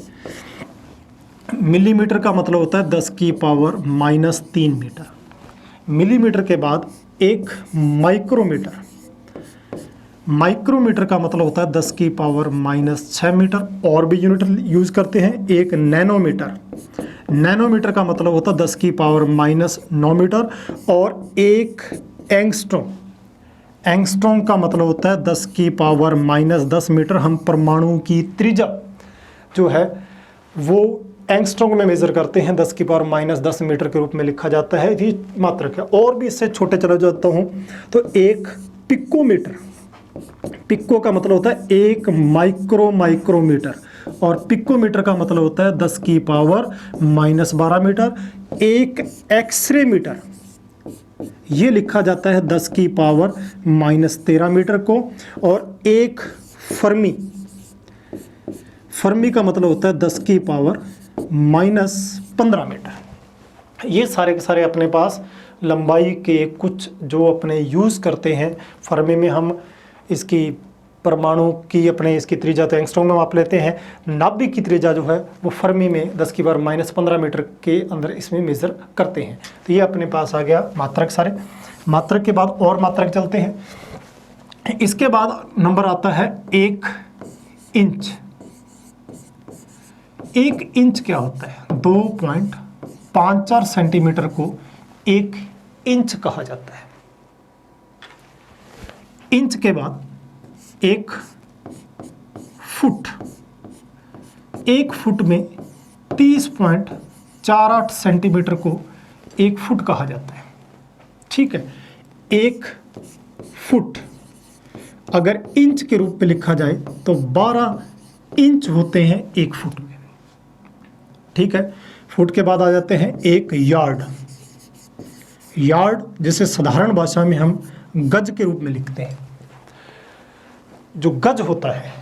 मिलीमीटर का मतलब होता है 10⁻³ मीटर। मिलीमीटर के बाद एक माइक्रोमीटर। माइक्रोमीटर का मतलब होता है 10⁻6 मीटर। और भी यूनिट यूज करते हैं, एक नैनोमीटर। नैनोमीटर का मतलब होता है 10⁻9 मीटर। और एक एंगस्ट्रॉम। एंगस्ट्रॉम का मतलब होता है 10⁻10 मीटर। हम परमाणु की त्रिज्या जो है वो एंगस्ट्रॉम में मेजर करते हैं, 10⁻10 मीटर के रूप में लिखा जाता है, ये मात्रक है। और भी इससे छोटे चला जाता हूँ तो एक पिकोमीटर। पिको का मतलब होता है 1 माइक्रोमीटर। और पिकोमीटर का मतलब होता है 10⁻12 मीटर। एक एक्सरे मीटर, ये लिखा जाता है 10⁻13 मीटर को। और एक फर्मी। फर्मी का मतलब होता है 10⁻15 मीटर। ये सारे के सारे अपने पास लंबाई के कुछ जो अपने यूज़ करते हैं। फर्मी में हम इसकी परमाणु की अपने इसकी त्रिज्या तो एंगस्ट्रॉम में माप लेते हैं, नाभिक की त्रिज्या जो है वो फर्मी में 10⁻⁻15 मीटर के अंदर इसमें मेज़र करते हैं। तो ये अपने पास आ गया मात्रक सारे। मात्रक के बाद और मात्रक चलते हैं। इसके बाद नंबर आता है 1 इंच। 1 इंच क्या होता है? 2.54 सेंटीमीटर को 1 इंच कहा जाता है। इंच के बाद 1 फुट। 1 फुट में 30.48 सेंटीमीटर को 1 फुट कहा जाता है। ठीक है, 1 फुट अगर इंच के रूप में लिखा जाए तो 12 इंच होते हैं 1 फुट में। ठीक है, फुट के बाद आ जाते हैं 1 यार्ड। यार्ड जिसे साधारण भाषा में हम गज के रूप में लिखते हैं। जो गज होता है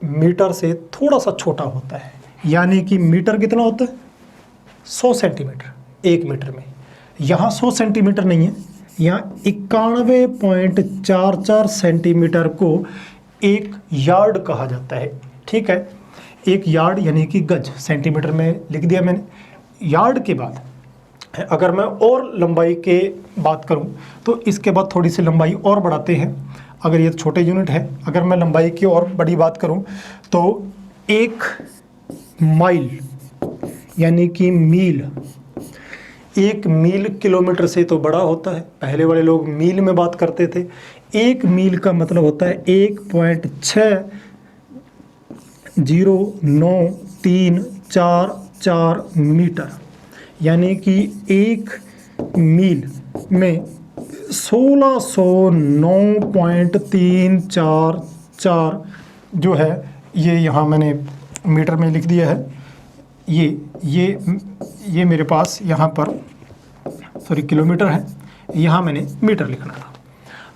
मीटर से थोड़ा सा छोटा होता है, यानी कि मीटर कितना होता है? 100 सेंटीमीटर 1 मीटर में। यहाँ 100 सेंटीमीटर नहीं है, यहाँ 91.44 सेंटीमीटर को 1 यार्ड कहा जाता है। ठीक है, 1 यार्ड यानी कि गज, सेंटीमीटर में लिख दिया मैंने। यार्ड के बाद अगर मैं और लंबाई के बात करूं तो इसके बाद थोड़ी सी लंबाई और बढ़ाते हैं। अगर ये छोटे यूनिट है, अगर मैं लंबाई की और बड़ी बात करूं तो 1 माइल यानी कि मील। 1 मील किलोमीटर से तो बड़ा होता है, पहले वाले लोग मील में बात करते थे। 1 मील का मतलब होता है 1.609344 मीटर, यानी कि 1 मील में 1609.344 जो है, ये यहाँ मैंने मीटर में लिख दिया है। ये मेरे पास यहाँ पर किलोमीटर है, यहाँ मैंने मीटर लिखना था।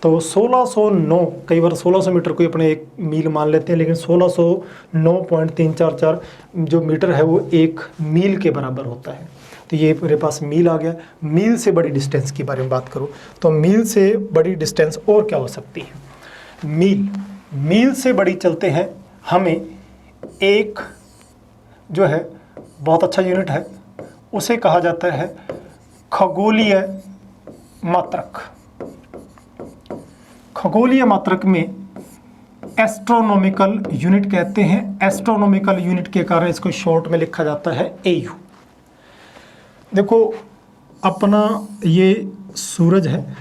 तो 1609, कई बार 1600 मीटर को अपने 1 मील मान लेते हैं, लेकिन 1609.344 जो मीटर है वो 1 मील के बराबर होता है। तो ये मेरे पास मील आ गया। मील से बड़ी डिस्टेंस की बारे में बात करूँ तो मील से बड़ी डिस्टेंस और क्या हो सकती है? मील से बड़ी चलते हैं, हमें एक जो है बहुत अच्छा यूनिट है, उसे कहा जाता है खगोलीय मात्रक। खगोलीय मात्रक में एस्ट्रोनॉमिकल यूनिट कहते हैं। एस्ट्रोनॉमिकल यूनिट के कारण इसको शॉर्ट में लिखा जाता है AU। देखो, अपना ये सूरज है,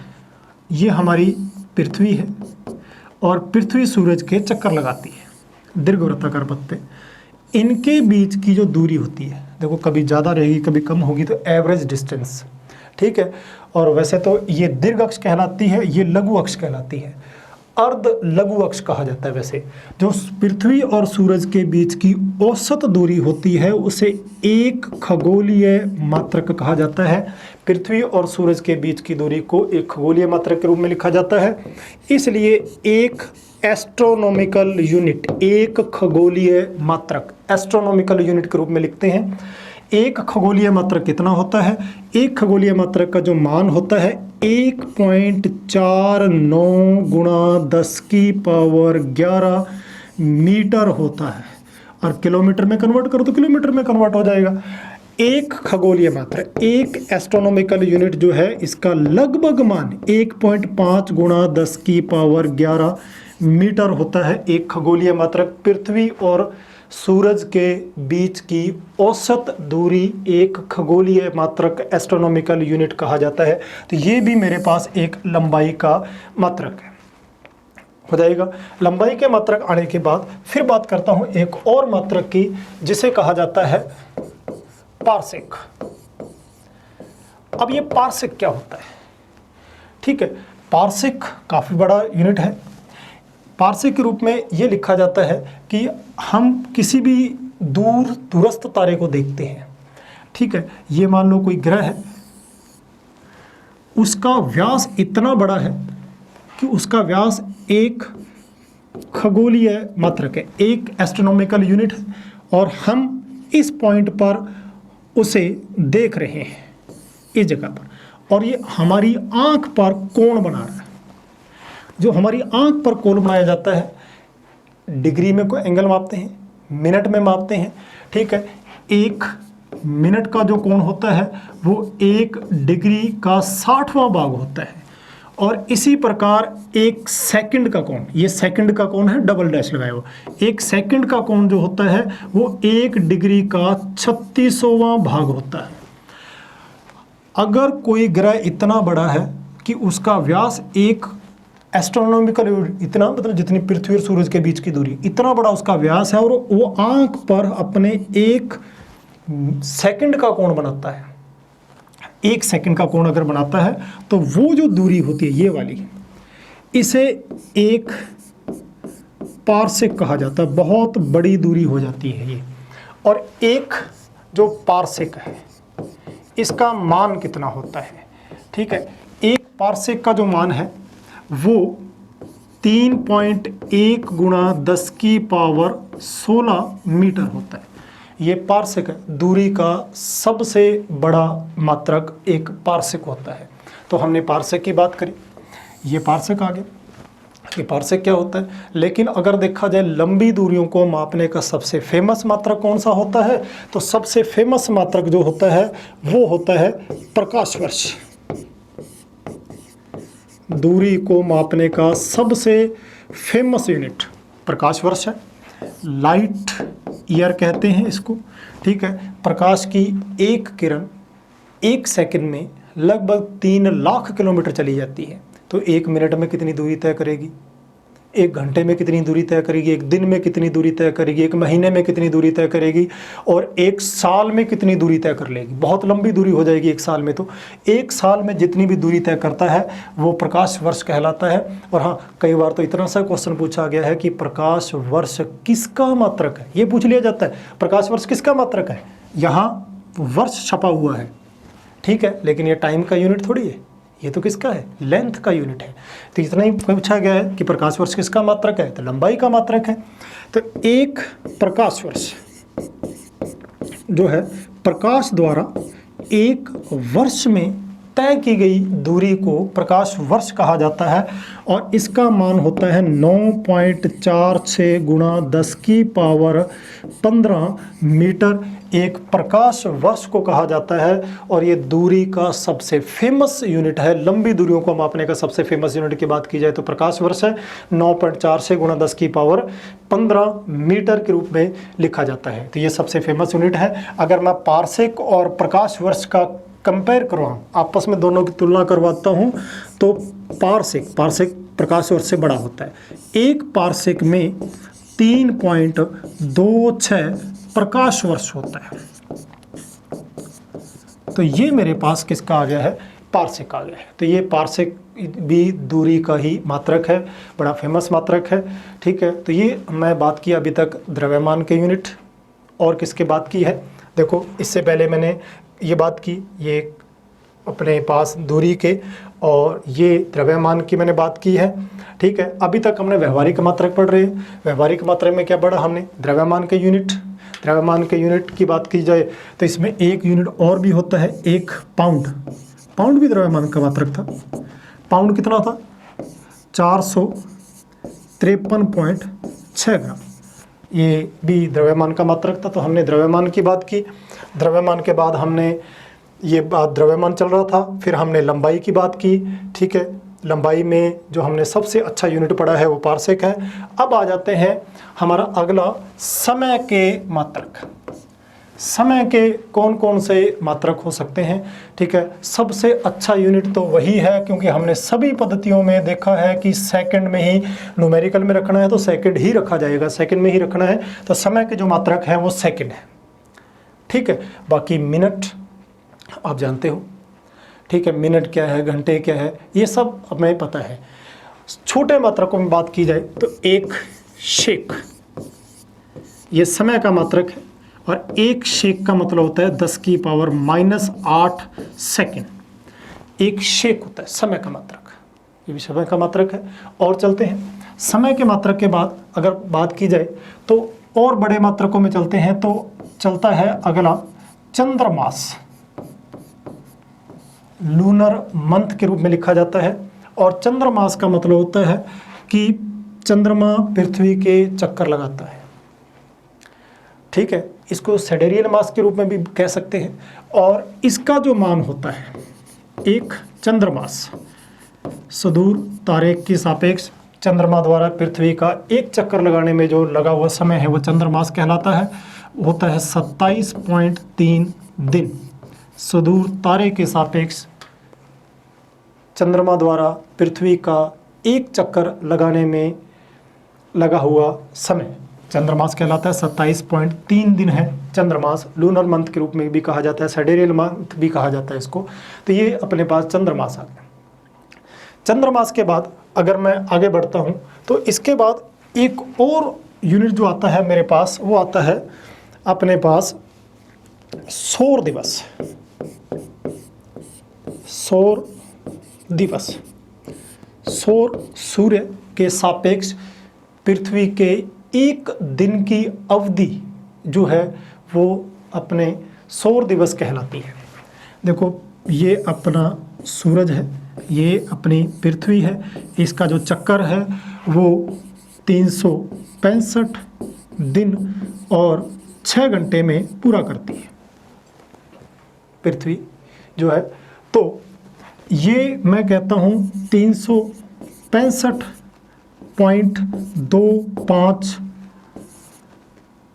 ये हमारी पृथ्वी है, और पृथ्वी सूरज के चक्कर लगाती है, दीर्घवृत्ताकार पत्ते। इनके बीच की जो दूरी होती है, देखो कभी ज़्यादा रहेगी कभी कम होगी, तो एवरेज डिस्टेंस। ठीक है, और वैसे तो ये दीर्घ अक्ष कहलाती है, ये लघु अक्ष कहलाती है। अर्ध लघु अक्ष कहा जाता है। वैसे जो पृथ्वी और सूरज के बीच की औसत दूरी होती है उसे एक खगोलीय मात्रक कहा जाता है। पृथ्वी और सूरज के बीच की दूरी को एक खगोलीय मात्रक के रूप में लिखा जाता है। इसलिए एक एस्ट्रोनॉमिकल यूनिट, एक खगोलीय मात्रक एस्ट्रोनॉमिकल यूनिट के रूप में लिखते हैं। एक खगोलीय मात्रक कितना होता है? एक खगोलीय मात्रक का जो मान होता है 1.49 गुणा 10⁻11 मीटर होता है, और किलोमीटर में कन्वर्ट करो तो किलोमीटर में कन्वर्ट हो जाएगा। एक खगोलीय मात्रक, एक एस्ट्रोनॉमिकल यूनिट जो है, इसका लगभग मान 1.5 गुणा 10⁻11 मीटर होता है। एक खगोलीय मात्रक पृथ्वी और सूरज के बीच की औसत दूरी एक खगोलीय मात्रक एस्ट्रोनॉमिकल यूनिट कहा जाता है। तो ये भी मेरे पास एक लंबाई का मात्रक है, हो जाएगा। लंबाई के मात्रक आने के बाद फिर बात करता हूँ एक और मात्रक की, जिसे कहा जाता है पार्सेक। अब ये पार्सेक क्या होता है? ठीक है, पार्सेक काफ़ी बड़ा यूनिट है। पार्सेक के रूप में ये लिखा जाता है कि हम किसी भी दूरस्थ तारे को देखते हैं। ठीक है, ये मान लो कोई ग्रह है, उसका व्यास इतना बड़ा है कि उसका व्यास एक खगोलीय मात्रक है, एक एस्ट्रोनॉमिकल यूनिट है, और हम इस पॉइंट पर उसे देख रहे हैं इस जगह पर, और ये हमारी आंख पर कोण बना रहा है। जो हमारी आंख पर कोण बनाया जाता है डिग्री में कोई एंगल मापते हैं, मिनट में मापते हैं, ठीक है। 1 मिनट का जो कोण होता है वो 1 डिग्री का 60वां भाग होता है। और इसी प्रकार 1 सेकंड का कोण, ये सेकंड का कोण है, डबल डैश लगाया हुआ, 1 सेकंड का कोण जो होता है वो 1 डिग्री का 36वां भाग होता है। अगर कोई ग्रह इतना बड़ा है कि उसका व्यास एक एस्ट्रोनॉमिकल, इतना मतलब जितनी पृथ्वी और सूरज के बीच की दूरी, इतना बड़ा उसका व्यास है, और वो आंख पर अपने 1 सेकंड का कोण बनाता है, 1 सेकंड का कोण अगर बनाता है तो वो जो दूरी होती है ये वाली, इसे 1 पारसेक कहा जाता है। बहुत बड़ी दूरी हो जाती है ये। और एक जो पारसेक है इसका मान कितना होता है, ठीक है। 1 पारसेक का जो मान है वो 3.1 गुणा 10 की पावर 16 मीटर होता है। ये पारसेक है, दूरी का सबसे बड़ा मात्रक एक पारसेक होता है। तो हमने पारसेक की बात करी, ये पारसेक आ गया कि पारसेक क्या होता है। लेकिन अगर देखा जाए लंबी दूरियों को मापने का सबसे फेमस मात्रक कौन सा होता है, तो सबसे फेमस मात्रक जो होता है वो होता है प्रकाश वर्ष। दूरी को मापने का सबसे फेमस यूनिट प्रकाश वर्ष है, लाइट ईयर कहते हैं इसको, ठीक है। प्रकाश की एक किरण 1 सेकंड में लगभग 3 लाख किलोमीटर चली जाती है। तो 1 मिनट में कितनी दूरी तय करेगी, 1 घंटे में कितनी दूरी तय करेगी, 1 दिन में कितनी दूरी तय करेगी, 1 महीने में कितनी दूरी तय करेगी, और 1 साल में कितनी दूरी तय कर लेगी। बहुत लंबी दूरी हो जाएगी 1 साल में। तो 1 साल में जितनी भी दूरी तय करता है वो प्रकाश वर्ष कहलाता है। और हाँ, कई बार तो इतना सा क्वेश्चन पूछा गया है कि प्रकाश वर्ष किसका मात्रक है, ये पूछ लिया जाता है, प्रकाश वर्ष किसका मात्रक है। यहाँ वर्ष छपा हुआ है, ठीक है, लेकिन ये टाइम का यूनिट थोड़ी है, ये तो किसका है, लेंथ का यूनिट है। तो इतना ही पूछा गया है कि प्रकाश वर्ष किसका मात्रक है, तो लंबाई का मात्रक है। तो एक प्रकाश वर्ष जो है प्रकाश द्वारा 1 वर्ष में तय की गई दूरी को प्रकाश वर्ष कहा जाता है। और इसका मान होता है 9.46 गुणा 10 की पावर 15 मीटर। एक प्रकाश वर्ष को कहा जाता है और ये दूरी का सबसे फेमस यूनिट है। लंबी दूरियों को मापने का सबसे फेमस यूनिट की बात की जाए तो प्रकाश वर्ष है। 9.46 गुणा 10 की पावर 15 मीटर के रूप में लिखा जाता है। तो ये सबसे फेमस यूनिट है। अगर मैं पारसेक और प्रकाश वर्ष का कंपेयर करवाऊँ, आपस में दोनों की तुलना करवाता हूँ, तो पारसेक प्रकाश वर्ष से बड़ा होता है। एक पारसेक में 3.26 प्रकाश वर्ष होता है। तो ये मेरे पास किसका आ गया है, पारसेक आ गया है। तो ये पारसेक भी दूरी का ही मात्रक है, बड़ा फेमस मात्रक है, ठीक है। तो ये मैं बात की अभी तक द्रव्यमान के यूनिट। और किसके बात की है, देखो इससे पहले मैंने ये बात की, ये अपने पास दूरी के, और ये द्रव्यमान की मैंने बात की है, ठीक है। अभी तक हमने व्यवहारिक मात्रक पढ़ रहे हैं। व्यवहारिक मात्रक में क्या पढ़ा हमने, द्रव्यमान के यूनिट। द्रव्यमान के यूनिट की बात की जाए तो इसमें एक यूनिट और भी होता है, 1 पाउंड। पाउंड भी द्रव्यमान का मात्रक था। पाउंड कितना था, 453.6 ग्राम। ये भी द्रव्यमान का मात्रक था। तो हमने द्रव्यमान की बात की। द्रव्यमान के बाद हमने ये बात, द्रव्यमान चल रहा था, फिर हमने लंबाई की बात की, ठीक है। लंबाई में जो हमने सबसे अच्छा यूनिट पढ़ा है वो पारसेक है। अब आ जाते हैं हमारा अगला, समय के मात्रक। समय के कौन कौन से मात्रक हो सकते हैं, ठीक है। सबसे अच्छा यूनिट तो वही है, क्योंकि हमने सभी पद्धतियों में देखा है कि सेकंड में ही न्यूमेरिकल में रखना है तो सेकंड ही रखा जाएगा, सेकंड में ही रखना है। तो समय के जो मात्रक है वो सेकंड है, ठीक है। बाकी मिनट आप जानते हो, ठीक है, मिनट क्या है, घंटे क्या है, ये सब हमें पता है। छोटे मात्रकों में बात की जाए तो एक शेक, ये समय का मात्रक है। और एक शेक का मतलब होता है 10 की पावर -8 सेकेंड। एक शेक होता है समय का मात्रक, ये भी समय का मात्रक है। और चलते हैं समय के मात्रक के बाद अगर बात की जाए तो और बड़े मात्रकों में चलते हैं। तो चलता है अगला चंद्रमास, लूनर मंथ के रूप में लिखा जाता है। और चंद्रमास का मतलब होता है कि चंद्रमा पृथ्वी के चक्कर लगाता है, ठीक है, इसको सिडेरियल मास के रूप में भी कह सकते हैं। और इसका जो मान होता है, एक चंद्रमास सुदूर तारे के सापेक्ष चंद्रमा द्वारा पृथ्वी का एक चक्कर लगाने में जो लगा हुआ समय है वो चंद्रमास कहलाता है। होता है 27.3 दिन सुदूर तारे के सापेक्ष चंद्रमा द्वारा पृथ्वी का एक चक्कर लगाने में लगा हुआ समय चंद्रमास कहलाता है। 27.3 दिन है चंद्रमास, लूनर मंथ के रूप में भी कहा जाता है, सिडेरियल मंथ भी कहा जाता है इसको। तो ये अपने पास चंद्रमास आ गया। चंद्रमास के बाद अगर मैं आगे बढ़ता हूँ तो इसके बाद एक और यूनिट जो आता है मेरे पास, वो आता है अपने पास सौर दिवस। सौर दिवस, सौर सूर्य के सापेक्ष पृथ्वी के एक दिन की अवधि जो है वो अपने सौर दिवस कहलाती है। देखो ये अपना सूरज है, ये अपनी पृथ्वी है, इसका जो चक्कर है वो 365 दिन और 6 घंटे में पूरा करती है पृथ्वी जो है। तो ये मैं कहता हूँ 365.25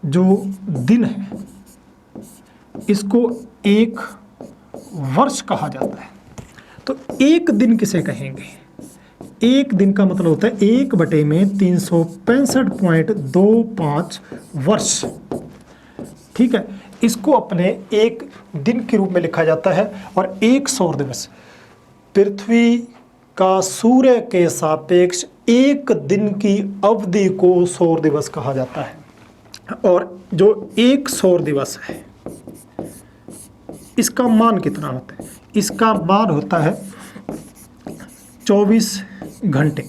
जो दिन है इसको एक वर्ष कहा जाता है। तो एक दिन किसे कहेंगे? एक दिन का मतलब होता है 1 में 365.25 वर्ष, ठीक है। इसको अपने एक दिन के रूप में लिखा जाता है। और एक सौर दिवस पृथ्वी का सूर्य के सापेक्ष एक दिन की अवधि को सौर दिवस कहा जाता है। और जो एक सौर दिवस है इसका मान कितना होता है? इसका मान होता है 24 घंटे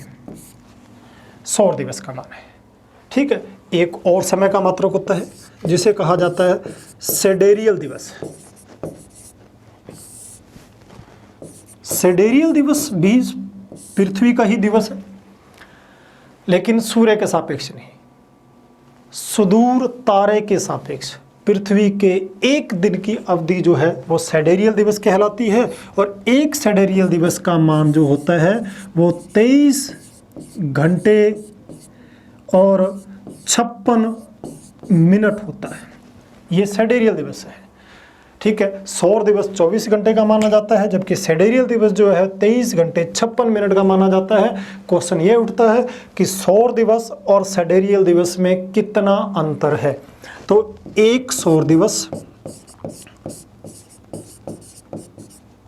सौर दिवस का मान है, ठीक है। एक और समय का मात्रक होता है जिसे कहा जाता है सिडेरियल दिवस। सिडेरियल दिवस भी पृथ्वी का ही दिवस है लेकिन सूर्य के सापेक्ष नहीं, सुदूर तारे के सापेक्ष पृथ्वी के एक दिन की अवधि जो है वो सिडेरियल दिवस कहलाती है। और एक सिडेरियल दिवस का मान जो होता है वो 23 घंटे और 56 मिनट होता है। ये सिडेरियल दिवस है, ठीक है। सौर दिवस 24 घंटे का माना जाता है जबकि सिडेरियल दिवस जो है 23 घंटे 56 मिनट का माना जाता है। क्वेश्चन ये उठता है कि सौर दिवस और सिडेरियल दिवस में कितना अंतर है? तो एक सौर दिवस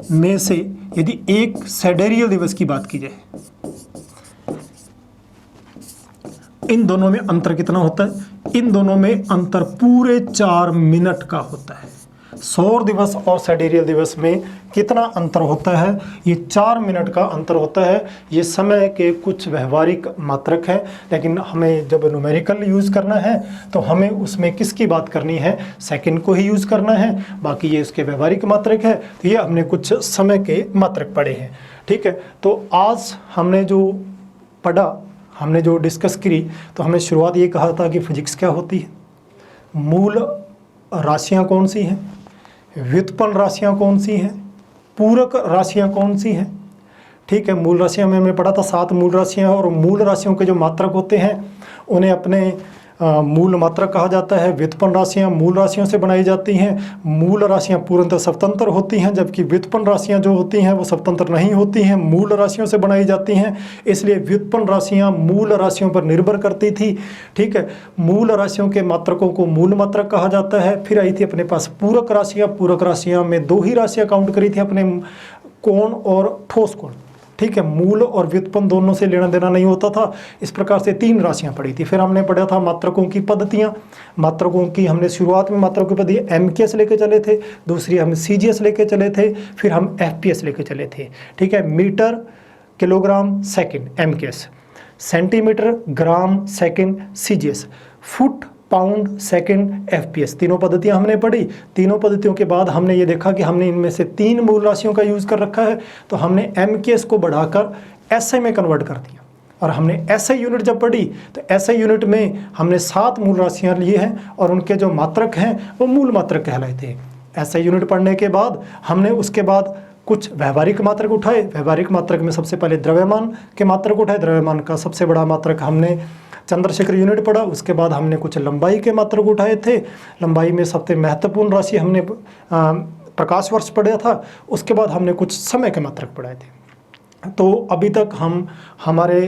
में से यदि एक सिडेरियल दिवस की बात की जाए, इन दोनों में अंतर कितना होता है? इन दोनों में अंतर पूरे 4 मिनट का होता है। सौर दिवस और सिडेरियल दिवस में कितना अंतर होता है? ये 4 मिनट का अंतर होता है। ये समय के कुछ व्यवहारिक मात्रक हैं, लेकिन हमें जब न्यूमेरिकल यूज़ करना है तो हमें उसमें किसकी बात करनी है? सेकंड को ही यूज़ करना है। बाकी ये इसके व्यवहारिक मात्रक है। तो ये हमने कुछ समय के मात्रक पढ़े हैं, ठीक है। तो आज हमने जो पढ़ा, हमने जो डिस्कस करी, तो हमने शुरुआत ये कहा था कि फिजिक्स क्या होती है, मूल राशियाँ कौन सी हैं, व्युत्पन्न राशियाँ कौन सी हैं, पूरक राशियाँ कौन सी हैं, ठीक है। मूल राशियाँ में हमने पढ़ा था 7 मूल राशियाँ, और मूल राशियों के जो मात्रक होते हैं उन्हें अपने मूल मात्रक कहा जाता है। व्युत्पन्न राशियाँ मूल राशियों से बनाई जाती हैं। मूल राशियाँ पूर्णतः स्वतंत्र होती हैं जबकि व्युत्पन्न राशियाँ जो होती हैं वो स्वतंत्र नहीं होती हैं, मूल राशियों से बनाई जाती हैं। इसलिए व्युत्पन्न राशियाँ मूल राशियों पर निर्भर करती थी, ठीक है। मूल राशियों के मात्रकों को मूल मात्रक कहा जाता है। फिर आई थी अपने पास पूरक राशियाँ। पूरक राशियाँ में 2 ही राशियाँ काउंट करी थी अपने, कोण और ठोस कोण, ठीक है। मूल और व्युत्पन्न दोनों से लेना देना नहीं होता था। इस प्रकार से 3 राशियां पढ़ी थी। फिर हमने पढ़ा था मात्रकों की पद्धतियां। मात्रकों की हमने शुरुआत में मात्रकों की पद्धति MKS लेके चले थे, दूसरी हम CGS लेके चले थे, फिर हम FPS लेके चले थे, ठीक है। Metre, kilogram, second MKS, centimetre, gram, second CGS, foot, pound, second FPS। तीनों पद्धतियां हमने पढ़ी। तीनों पद्धतियों के बाद हमने ये देखा कि हमने इनमें से 3 मूल राशियों का यूज़ कर रखा है, तो हमने MKS को बढ़ाकर SI में कन्वर्ट कर दिया। और हमने ऐसे यूनिट जब पढ़ी तो ऐसे यूनिट में हमने 7 मूल राशियाँ लिए हैं और उनके जो मात्रक हैं वो मूल मात्रक कहलाते हैं। ऐसे यूनिट पढ़ने के बाद हमने उसके बाद कुछ व्यवहारिक मात्रक उठाए। व्यवहारिक मात्रक में सबसे पहले द्रव्यमान के मात्रक उठाए। द्रव्यमान का सबसे बड़ा मात्रक हमने चंद्रशेखर यूनिट पढ़ा। उसके बाद हमने कुछ लंबाई के मात्रक उठाए थे। लंबाई में सबसे महत्वपूर्ण राशि हमने प्रकाश वर्ष पढ़ा था। उसके बाद हमने कुछ समय के मात्रक पढ़ाए थे। तो अभी तक हम हमारे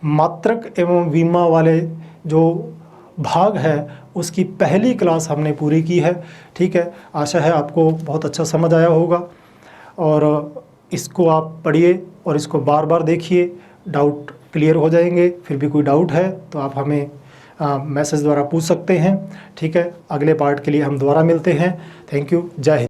मात्रक एवं विमा वाले जो भाग है उसकी पहली क्लास हमने पूरी की है। ठीक है, आशा है आपको बहुत अच्छा समझ आया होगा और इसको आप पढ़िए और इसको बार बार देखिए, डाउट क्लियर हो जाएंगे। फिर भी कोई डाउट है तो आप हमें मैसेज द्वारा पूछ सकते हैं। ठीक है, अगले पार्ट के लिए हम दोबारा मिलते हैं। थैंक यू, जय हिंद।